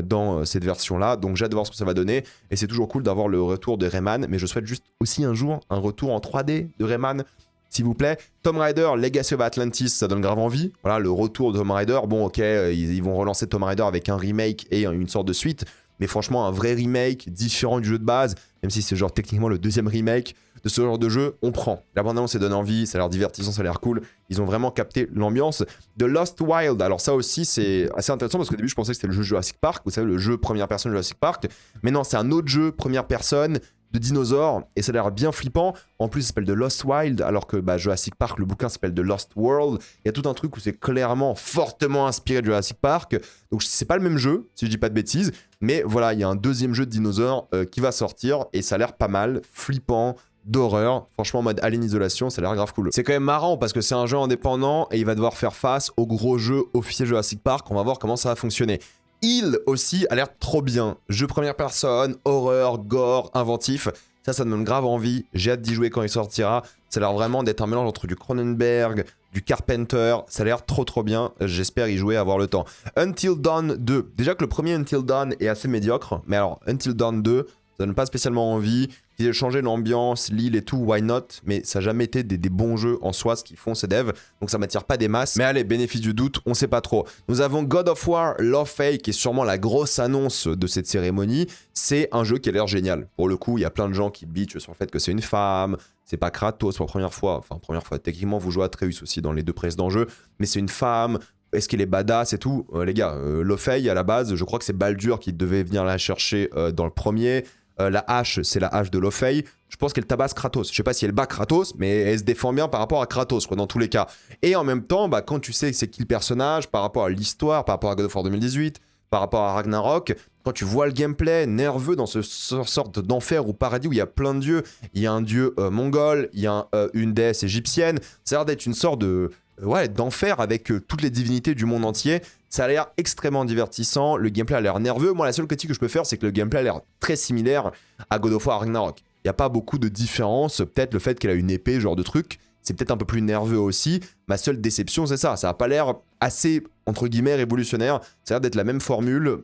dans cette version-là. Donc j'ai hâte de voir ce que ça va donner. Et c'est toujours cool d'avoir le retour de Rayman. Mais je souhaite juste aussi un jour un retour en 3D de Rayman, s'il vous plaît. Tomb Raider, Legacy of Atlantis, ça donne grave envie. Voilà, le retour de Tomb Raider. Bon, ok, ils vont relancer Tomb Raider avec un remake et une sorte de suite. Mais franchement, un vrai remake différent du jeu de base, même si c'est genre techniquement le deuxième remake de ce genre de jeu, on prend. La bande-annonce, ça donne envie, ça a l'air divertissant, ça a l'air cool. Ils ont vraiment capté l'ambiance de Lost Wild. Alors ça aussi, c'est assez intéressant parce qu'au début, je pensais que c'était le jeu Jurassic Park, vous savez, le jeu première personne Jurassic Park. Mais non, c'est un autre jeu première personne de dinosaures et ça a l'air bien flippant. En plus, ça s'appelle The Lost Wild, alors que Jurassic Park, le bouquin s'appelle The Lost World. Il y a tout un truc où c'est clairement fortement inspiré de Jurassic Park. Donc c'est pas le même jeu, si je dis pas de bêtises. Mais voilà, il y a un deuxième jeu de dinosaures qui va sortir et ça a l'air pas mal, flippant, d'horreur, franchement en mode Alien Isolation, ça a l'air grave cool. C'est quand même marrant parce que c'est un jeu indépendant et il va devoir faire face au gros jeu officiel Jurassic Park, on va voir comment ça va fonctionner. Il aussi a l'air trop bien, jeu première personne, horreur, gore, inventif, ça me donne grave envie, j'ai hâte d'y jouer quand il sortira, ça a l'air vraiment d'être un mélange entre du Cronenberg, du Carpenter, ça a l'air trop bien, j'espère y jouer, avoir le temps. Until Dawn 2, déjà que le premier Until Dawn est assez médiocre, mais alors Until Dawn 2, ça donne pas spécialement envie. Ils ont changé l'ambiance, l'île et tout, why not? Mais ça n'a jamais été des bons jeux en soi, ce qu'ils font ces devs. Donc ça m'attire pas des masses. Mais allez, bénéfice du doute, on sait pas trop. Nous avons God of War Lothei, qui est sûrement la grosse annonce de cette cérémonie. C'est un jeu qui a l'air génial. Pour le coup, il y a plein de gens qui bitchent sur le fait que c'est une femme. C'est pas Kratos pour la première fois. Enfin, première fois. Techniquement, vous jouez à Atreus aussi dans les deux précédents jeux. Mais c'est une femme. Est-ce qu'il est badass et tout? Les gars, Lothei, à la base, je crois que c'est Baldur qui devait venir la chercher dans le premier. La hache, c'est la hache de Lothei. Je pense qu'elle tabasse Kratos. Je sais pas si elle bat Kratos, mais elle se défend bien par rapport à Kratos, quoi, dans tous les cas. Et en même temps, quand tu sais c'est qui le personnage, par rapport à l'histoire, par rapport à God of War 2018, par rapport à Ragnarok, quand tu vois le gameplay nerveux dans ce sorte d'enfer ou paradis où il y a plein de dieux, il y a un dieu mongol, il y a une déesse égyptienne, ça a l'air d'être une sorte de... ouais, d'enfer avec toutes les divinités du monde entier. Ça a l'air extrêmement divertissant, le gameplay a l'air nerveux. Moi, la seule critique que je peux faire, c'est que le gameplay a l'air très similaire à God of War Ragnarok. Il n'y a pas beaucoup de différence, peut-être le fait qu'elle a une épée, genre de truc, c'est peut-être un peu plus nerveux aussi. Ma seule déception, c'est ça. Ça n'a pas l'air assez, entre guillemets, révolutionnaire. Ça a l'air d'être la même formule,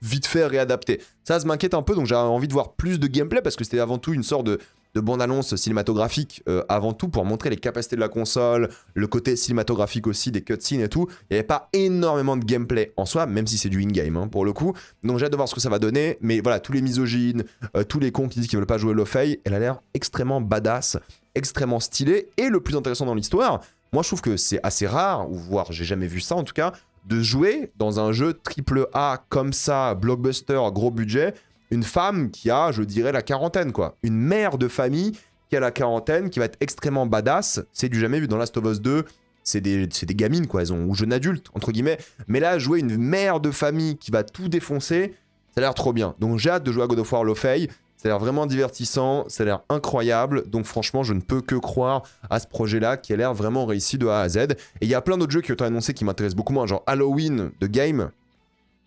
vite fait réadaptée. Ça m'inquiète un peu, donc j'ai envie de voir plus de gameplay, parce que c'était avant tout une sorte de bande-annonce cinématographique avant tout pour montrer les capacités de la console, le côté cinématographique aussi des cutscenes et tout. Il n'y avait pas énormément de gameplay en soi, même si c'est du in-game hein, pour le coup. Donc j'ai hâte de voir ce que ça va donner. Mais voilà, tous les misogynes, tous les cons qui disent qu'ils veulent pas jouer Lothei, elle a l'air extrêmement badass, extrêmement stylée. Et le plus intéressant dans l'histoire, moi je trouve que c'est assez rare, ou voire j'ai jamais vu ça en tout cas, de jouer dans un jeu AAA comme ça, blockbuster, gros budget, une femme qui a, je dirais, la quarantaine, quoi. Une mère de famille qui a la quarantaine, qui va être extrêmement badass. C'est du jamais vu dans Last of Us 2. C'est des gamines, quoi. Elles ont, ou jeunes adultes, entre guillemets. Mais là, jouer une mère de famille qui va tout défoncer, ça a l'air trop bien. Donc j'ai hâte de jouer à God of War Lothei. Ça a l'air vraiment divertissant, ça a l'air incroyable. Donc franchement, je ne peux que croire à ce projet-là qui a l'air vraiment réussi de A à Z. Et il y a plein d'autres jeux qui ont été annoncés qui m'intéressent beaucoup moins, genre Halloween de Game.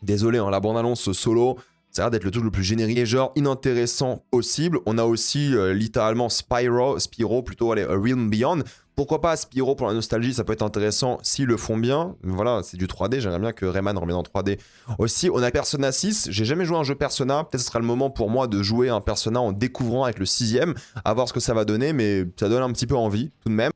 Désolé, hein, la bande-annonce solo... ça a l'air d'être le truc le plus générique et genre inintéressant possible. On a aussi littéralement Spyro plutôt, allez, A Realm Beyond. Pourquoi pas Spyro pour la nostalgie, ça peut être intéressant s'ils le font bien. Mais voilà, c'est du 3D, j'aimerais bien que Rayman revienne en 3D. Aussi, on a Persona 6, j'ai jamais joué à un jeu Persona. Peut-être ce sera le moment pour moi de jouer un Persona en découvrant avec le 6ème, à voir ce que ça va donner, mais ça donne un petit peu envie tout de même.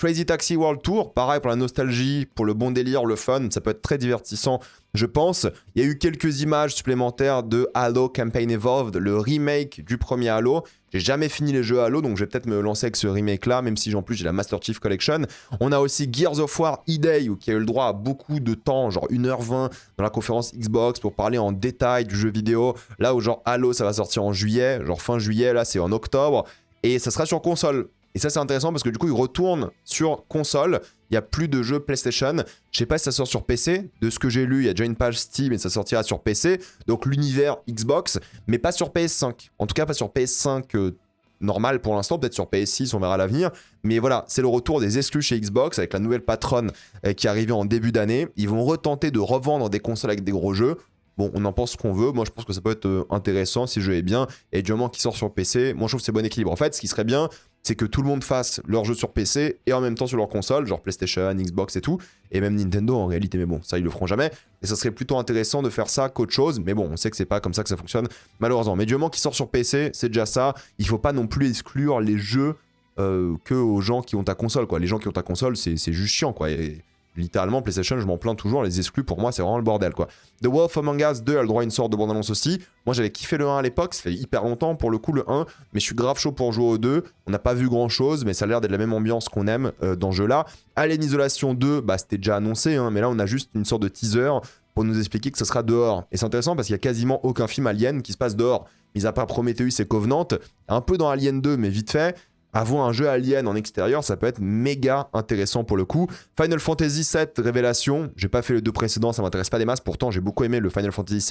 Crazy Taxi World Tour, pareil pour la nostalgie, pour le bon délire, le fun, ça peut être très divertissant, je pense. Il y a eu quelques images supplémentaires de Halo Campaign Evolved, le remake du premier Halo. J'ai jamais fini les jeux Halo, donc je vais peut-être me lancer avec ce remake-là, même si en plus j'ai la Master Chief Collection. On a aussi Gears of War E-Day, qui a eu le droit à beaucoup de temps, genre 1h20 dans la conférence Xbox pour parler en détail du jeu vidéo. Là où genre Halo, ça va sortir en juillet, genre fin juillet, là c'est en octobre, et ça sera sur console. Et ça c'est intéressant parce que du coup ils retournent sur console, il n'y a plus de jeux PlayStation, je sais pas si ça sort sur PC, de ce que j'ai lu il y a déjà une page Steam et ça sortira sur PC, donc l'univers Xbox, mais pas sur PS5, en tout cas pas sur PS5 normal pour l'instant, peut-être sur PS6 on verra à l'avenir, mais voilà, c'est le retour des exclus chez Xbox avec la nouvelle patronne qui est arrivée en début d'année, ils vont retenter de revendre des consoles avec des gros jeux. Bon, on en pense ce qu'on veut. Moi, je pense que ça peut être intéressant si le jeu est bien. Et du moment qu'il sort sur PC, moi, je trouve que c'est bon équilibre. En fait, ce qui serait bien, c'est que tout le monde fasse leur jeu sur PC et en même temps sur leur console, genre PlayStation, Xbox et tout. Et même Nintendo en réalité, mais bon, ça, ils le feront jamais. Et ça serait plutôt intéressant de faire ça qu'autre chose. Mais bon, on sait que c'est pas comme ça que ça fonctionne, malheureusement. Mais du moment qu'il sort sur PC, c'est déjà ça. Il faut pas non plus exclure les jeux que aux gens qui ont ta console, quoi. Les gens qui ont ta console, c'est juste chiant, quoi. Et littéralement, PlayStation, je m'en plains toujours, les exclus pour moi, c'est vraiment le bordel, quoi. The Wolf Among Us 2 a le droit à une sorte de bande-annonce aussi. Moi, j'avais kiffé le 1 à l'époque, ça fait hyper longtemps pour le coup, le 1, mais je suis grave chaud pour jouer au 2. On n'a pas vu grand-chose, mais ça a l'air d'être la même ambiance qu'on aime dans ce jeu-là. Alien Isolation 2, bah, c'était déjà annoncé, hein, mais là, on a juste une sorte de teaser pour nous expliquer que ça sera dehors. Et c'est intéressant parce qu'il y a quasiment aucun film Alien qui se passe dehors. Mis à part Prometheus et Covenant, un peu dans Alien 2, mais vite fait. Avoir un jeu Alien en extérieur, ça peut être méga intéressant pour le coup. Final Fantasy VII Révélation, j'ai pas fait les deux précédents, ça m'intéresse pas des masses, pourtant j'ai beaucoup aimé le Final Fantasy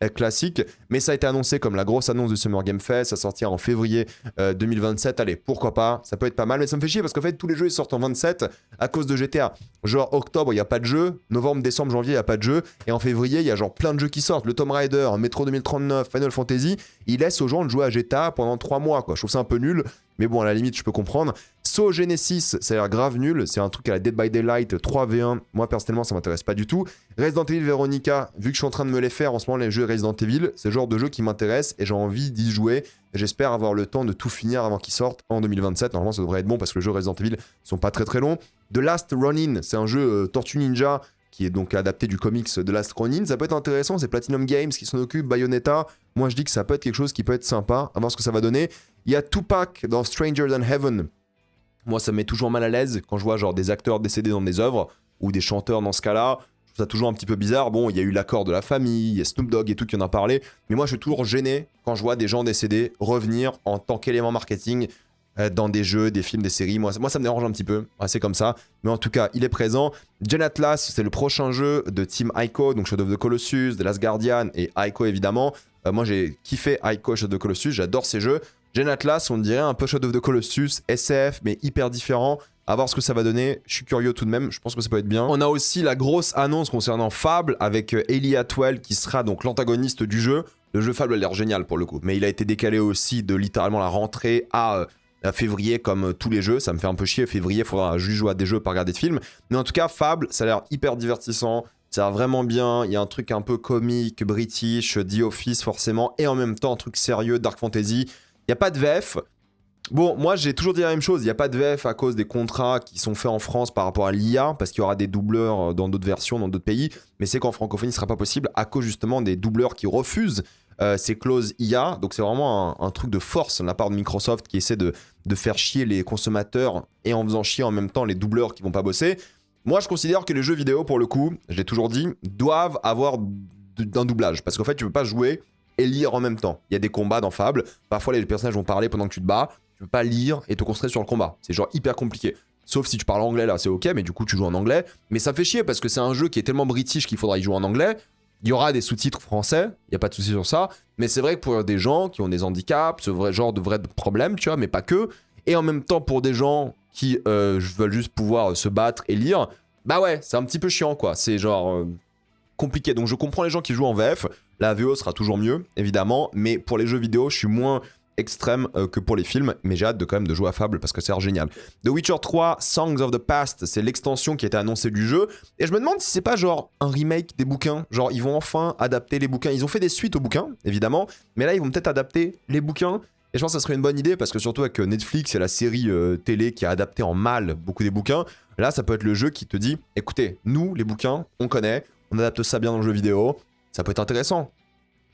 VII classique, mais ça a été annoncé comme la grosse annonce du Summer Game Fest, ça sortira en février 2027, allez, pourquoi pas, ça peut être pas mal, mais ça me fait chier parce qu'en fait tous les jeux ils sortent en 27 à cause de GTA. Genre octobre il y a pas de jeu, novembre, décembre, janvier il y a pas de jeu, et en février il y a genre plein de jeux qui sortent, le Tomb Raider, Metro 2039, Final Fantasy, ils laissent aux gens de jouer à GTA pendant 3 mois quoi, je trouve ça un peu nul. Mais bon, à la limite, je peux comprendre. So Genesis, ça a l'air grave nul. C'est un truc à la Dead by Daylight 3v1. Moi, personnellement, ça m'intéresse pas du tout. Resident Evil Veronica, vu que je suis en train de me les faire en ce moment, les jeux Resident Evil, c'est le genre de jeu qui m'intéresse et j'ai envie d'y jouer. J'espère avoir le temps de tout finir avant qu'ils sortent en 2027. Normalement, ça devrait être bon parce que les jeux Resident Evil sont pas très très longs. The Last Ronin, c'est un jeu Tortue Ninja qui est donc adapté du comics The Last Ronin. Ça peut être intéressant, c'est Platinum Games qui s'en occupe, Bayonetta. Moi, je dis que ça peut être quelque chose qui peut être sympa, à voir ce que ça va donner. Il y a Tupac dans Stranger Than Heaven. Moi, ça me met toujours mal à l'aise quand je vois genre des acteurs décédés dans des œuvres, ou des chanteurs dans ce cas-là. Je trouve ça toujours un petit peu bizarre. Bon, il y a eu l'accord de la famille, il y a Snoop Dogg et tout qui en a parlé. Mais moi, je suis toujours gêné quand je vois des gens décédés revenir en tant qu'élément marketing dans des jeux, des films, des séries. Moi, ça me dérange un petit peu. Ouais, c'est comme ça. Mais en tout cas, il est présent. Gen Atlas, c'est le prochain jeu de Team Ico, donc Shadow of the Colossus, The Last Guardian et Ico évidemment. Moi, j'ai kiffé Ico, Shadow of the Colossus, j'adore ces jeux. Gen Atlas, on dirait un peu Shadow of the Colossus, SF, mais hyper différent. À voir ce que ça va donner. Je suis curieux tout de même. Je pense que ça peut être bien. On a aussi la grosse annonce concernant Fable avec Ellie Atwell qui sera donc l'antagoniste du jeu. Le jeu Fable a l'air génial pour le coup. Mais il a été décalé aussi de littéralement la rentrée à février comme tous les jeux. Ça me fait un peu chier. Février, il faudra juste jouer à des jeux, pas regarder de films. Mais en tout cas, Fable, ça a l'air hyper divertissant. Ça a l'air vraiment bien. Il y a un truc un peu comique, british, The Office forcément. Et en même temps, un truc sérieux, Dark Fantasy. Il n'y a pas de VF. Bon, moi j'ai toujours dit la même chose, il n'y a pas de VF à cause des contrats qui sont faits en France par rapport à l'IA, parce qu'il y aura des doubleurs dans d'autres versions, dans d'autres pays, mais c'est qu'en francophonie ce ne sera pas possible à cause justement des doubleurs qui refusent ces clauses IA, donc c'est vraiment un truc de force de la part de Microsoft qui essaie de faire chier les consommateurs et en faisant chier en même temps les doubleurs qui vont pas bosser. Moi je considère que les jeux vidéo pour le coup, je l'ai toujours dit, doivent avoir un doublage, parce qu'en fait tu peux pas jouer et lire en même temps. Il y a des combats dans Fable, parfois les personnages vont parler pendant que tu te bats, tu peux pas lire et te concentrer sur le combat. C'est genre hyper compliqué. Sauf si tu parles anglais là, c'est ok, mais du coup tu joues en anglais. Mais ça fait chier parce que c'est un jeu qui est tellement british qu'il faudra y jouer en anglais. Il y aura des sous-titres français, il n'y a pas de souci sur ça. Mais c'est vrai que pour des gens qui ont des handicaps, ce vrai genre de vrais problèmes, tu vois, mais pas que. Et en même temps pour des gens qui veulent juste pouvoir se battre et lire, bah ouais, c'est un petit peu chiant quoi. C'est genre compliqué. Donc je comprends les gens qui jouent en VF. La VO sera toujours mieux, évidemment. Mais pour les jeux vidéo, je suis moins extrême que pour les films, mais j'ai hâte de quand même de jouer à Fable parce que c'est génial. The Witcher 3 Songs of the Past, c'est l'extension qui a été annoncée du jeu, et je me demande si c'est pas genre un remake des bouquins, genre ils vont enfin adapter les bouquins, ils ont fait des suites aux bouquins, évidemment, mais là ils vont peut-être adapter les bouquins, Et je pense que ça serait une bonne idée parce que surtout avec Netflix et la série télé qui a adapté en mal beaucoup des bouquins, là ça peut être le jeu qui te dit, écoutez, nous les bouquins, on connaît, on adapte ça bien dans le jeu vidéo, ça peut être intéressant.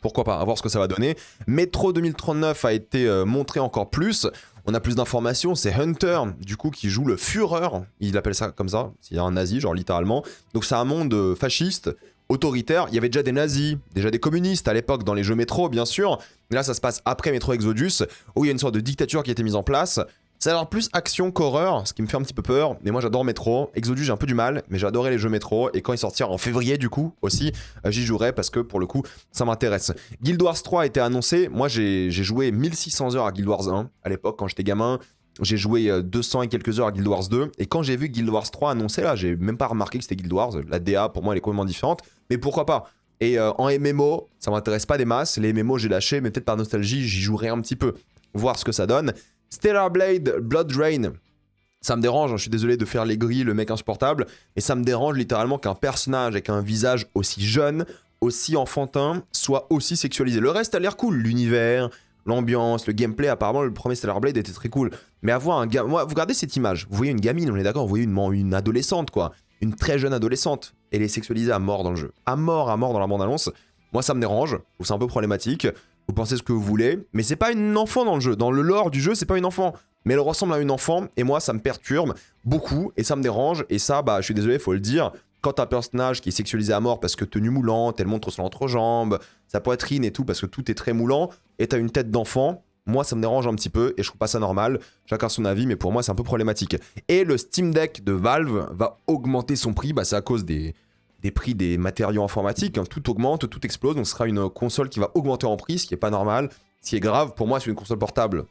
Pourquoi pas, à voir ce que ça va donner. Metro 2039 a été montré encore plus. On a plus d'informations, c'est Hunter, du coup, qui joue le Führer. Il appelle ça comme ça, c'est un nazi, genre littéralement. Donc c'est un monde fasciste, autoritaire. Il y avait déjà des nazis, déjà des communistes à l'époque dans les jeux Metro, bien sûr. Mais là, ça se passe après Metro Exodus, où il y a une sorte de dictature qui a été mise en place. Ça a l'air plus action qu'horreur, ce qui me fait un petit peu peur, mais moi j'adore Metro. Exodus j'ai un peu du mal, mais j'adorais les jeux Metro, et quand il sortira en février du coup aussi, j'y jouerai parce que pour le coup ça m'intéresse. Guild Wars 3 a été annoncé, moi j'ai joué 1600 heures à Guild Wars 1 à l'époque quand j'étais gamin, j'ai joué 200 et quelques heures à Guild Wars 2, et quand j'ai vu Guild Wars 3 annoncé là, j'ai même pas remarqué que c'était Guild Wars, la DA pour moi elle est complètement différente, mais pourquoi pas. Et en MMO, ça m'intéresse pas des masses, les MMO j'ai lâché, mais peut-être par nostalgie j'y jouerai un petit peu, voir ce que ça donne. Stellar Blade Blood Rain, ça me dérange, hein, je suis désolé de faire les grilles, le mec insupportable, mais ça me dérange littéralement qu'un personnage avec un visage aussi jeune, aussi enfantin, soit aussi sexualisé. Le reste a l'air cool, l'univers, l'ambiance, le gameplay, apparemment le premier Stellar Blade était très cool. Mais avoir un gars, moi, vous regardez cette image, vous voyez une gamine, on est d'accord, vous voyez une adolescente quoi, une très jeune adolescente, elle est sexualisée à mort dans le jeu, à mort dans la bande-annonce. Moi ça me dérange, je trouve ça un peu problématique. Vous pensez ce que vous voulez, mais c'est pas une enfant dans le jeu. Dans le lore du jeu, c'est pas une enfant. Mais elle ressemble à une enfant, et moi, ça me perturbe beaucoup, et ça me dérange. Et ça, bah, je suis désolé, faut le dire. Quand t'as un personnage qui est sexualisé à mort parce que tenue moulante, elle montre son entrejambe, sa poitrine et tout, parce que tout est très moulant, et t'as une tête d'enfant, moi, ça me dérange un petit peu, et je trouve pas ça normal. Chacun son avis, mais pour moi, c'est un peu problématique. Et le Steam Deck de Valve va augmenter son prix, bah, c'est à cause des prix des matériaux informatiques, hein, tout augmente, tout explose, donc ce sera une console qui va augmenter en prix, ce qui est pas normal, ce qui est grave. Pour moi, c'est une console portable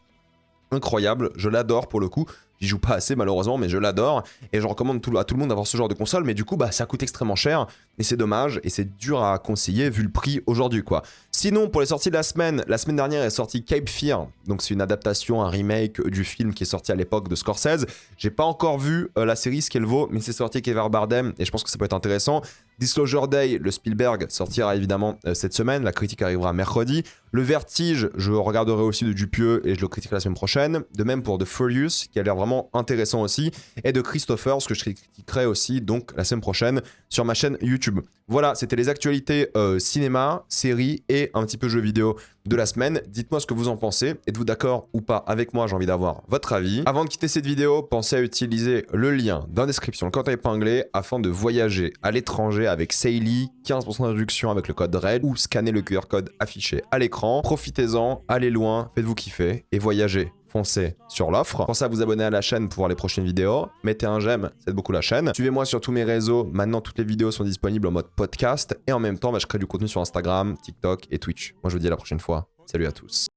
incroyable, je l'adore pour le coup, j'y joue pas assez malheureusement, mais je l'adore, et je recommande à tout le monde d'avoir ce genre de console, mais du coup, bah, ça coûte extrêmement cher, et c'est dommage, et c'est dur à conseiller vu le prix aujourd'hui, quoi. Sinon, pour les sorties de la semaine dernière est sorti Cape Fear, donc c'est une adaptation, un remake du film qui est sorti à l'époque de Scorsese. J'ai pas encore vu la série, ce qu'elle vaut, mais c'est sorti avec Ever Bardem, et je pense que ça peut être intéressant. Disclosure Day, le Spielberg, sortira évidemment cette semaine, la critique arrivera mercredi. Le Vertige, je regarderai aussi de Dupieux et je le critiquerai la semaine prochaine. De même pour The Furious, qui a l'air vraiment intéressant aussi. Et de Christopher, ce que je critiquerai aussi donc la semaine prochaine sur ma chaîne YouTube. Voilà, c'était les actualités cinéma, séries et un petit peu jeux vidéo de la semaine. Dites-moi ce que vous en pensez. Êtes-vous d'accord ou pas avec moi? J'ai envie d'avoir votre avis. Avant de quitter cette vidéo, pensez à utiliser le lien dans la description, le code épinglé, afin de voyager à l'étranger avec Saily, 15% de réduction avec le code RED ou scanner le QR code affiché à l'écran. Profitez-en, allez loin, faites-vous kiffer et voyagez. Foncez sur l'offre. Pensez à vous abonner à la chaîne pour voir les prochaines vidéos. Mettez un j'aime, ça aide beaucoup la chaîne. Suivez-moi sur tous mes réseaux. Maintenant, toutes les vidéos sont disponibles en mode podcast. Et en même temps, je crée du contenu sur Instagram, TikTok et Twitch. Moi, je vous dis à la prochaine fois. Salut à tous.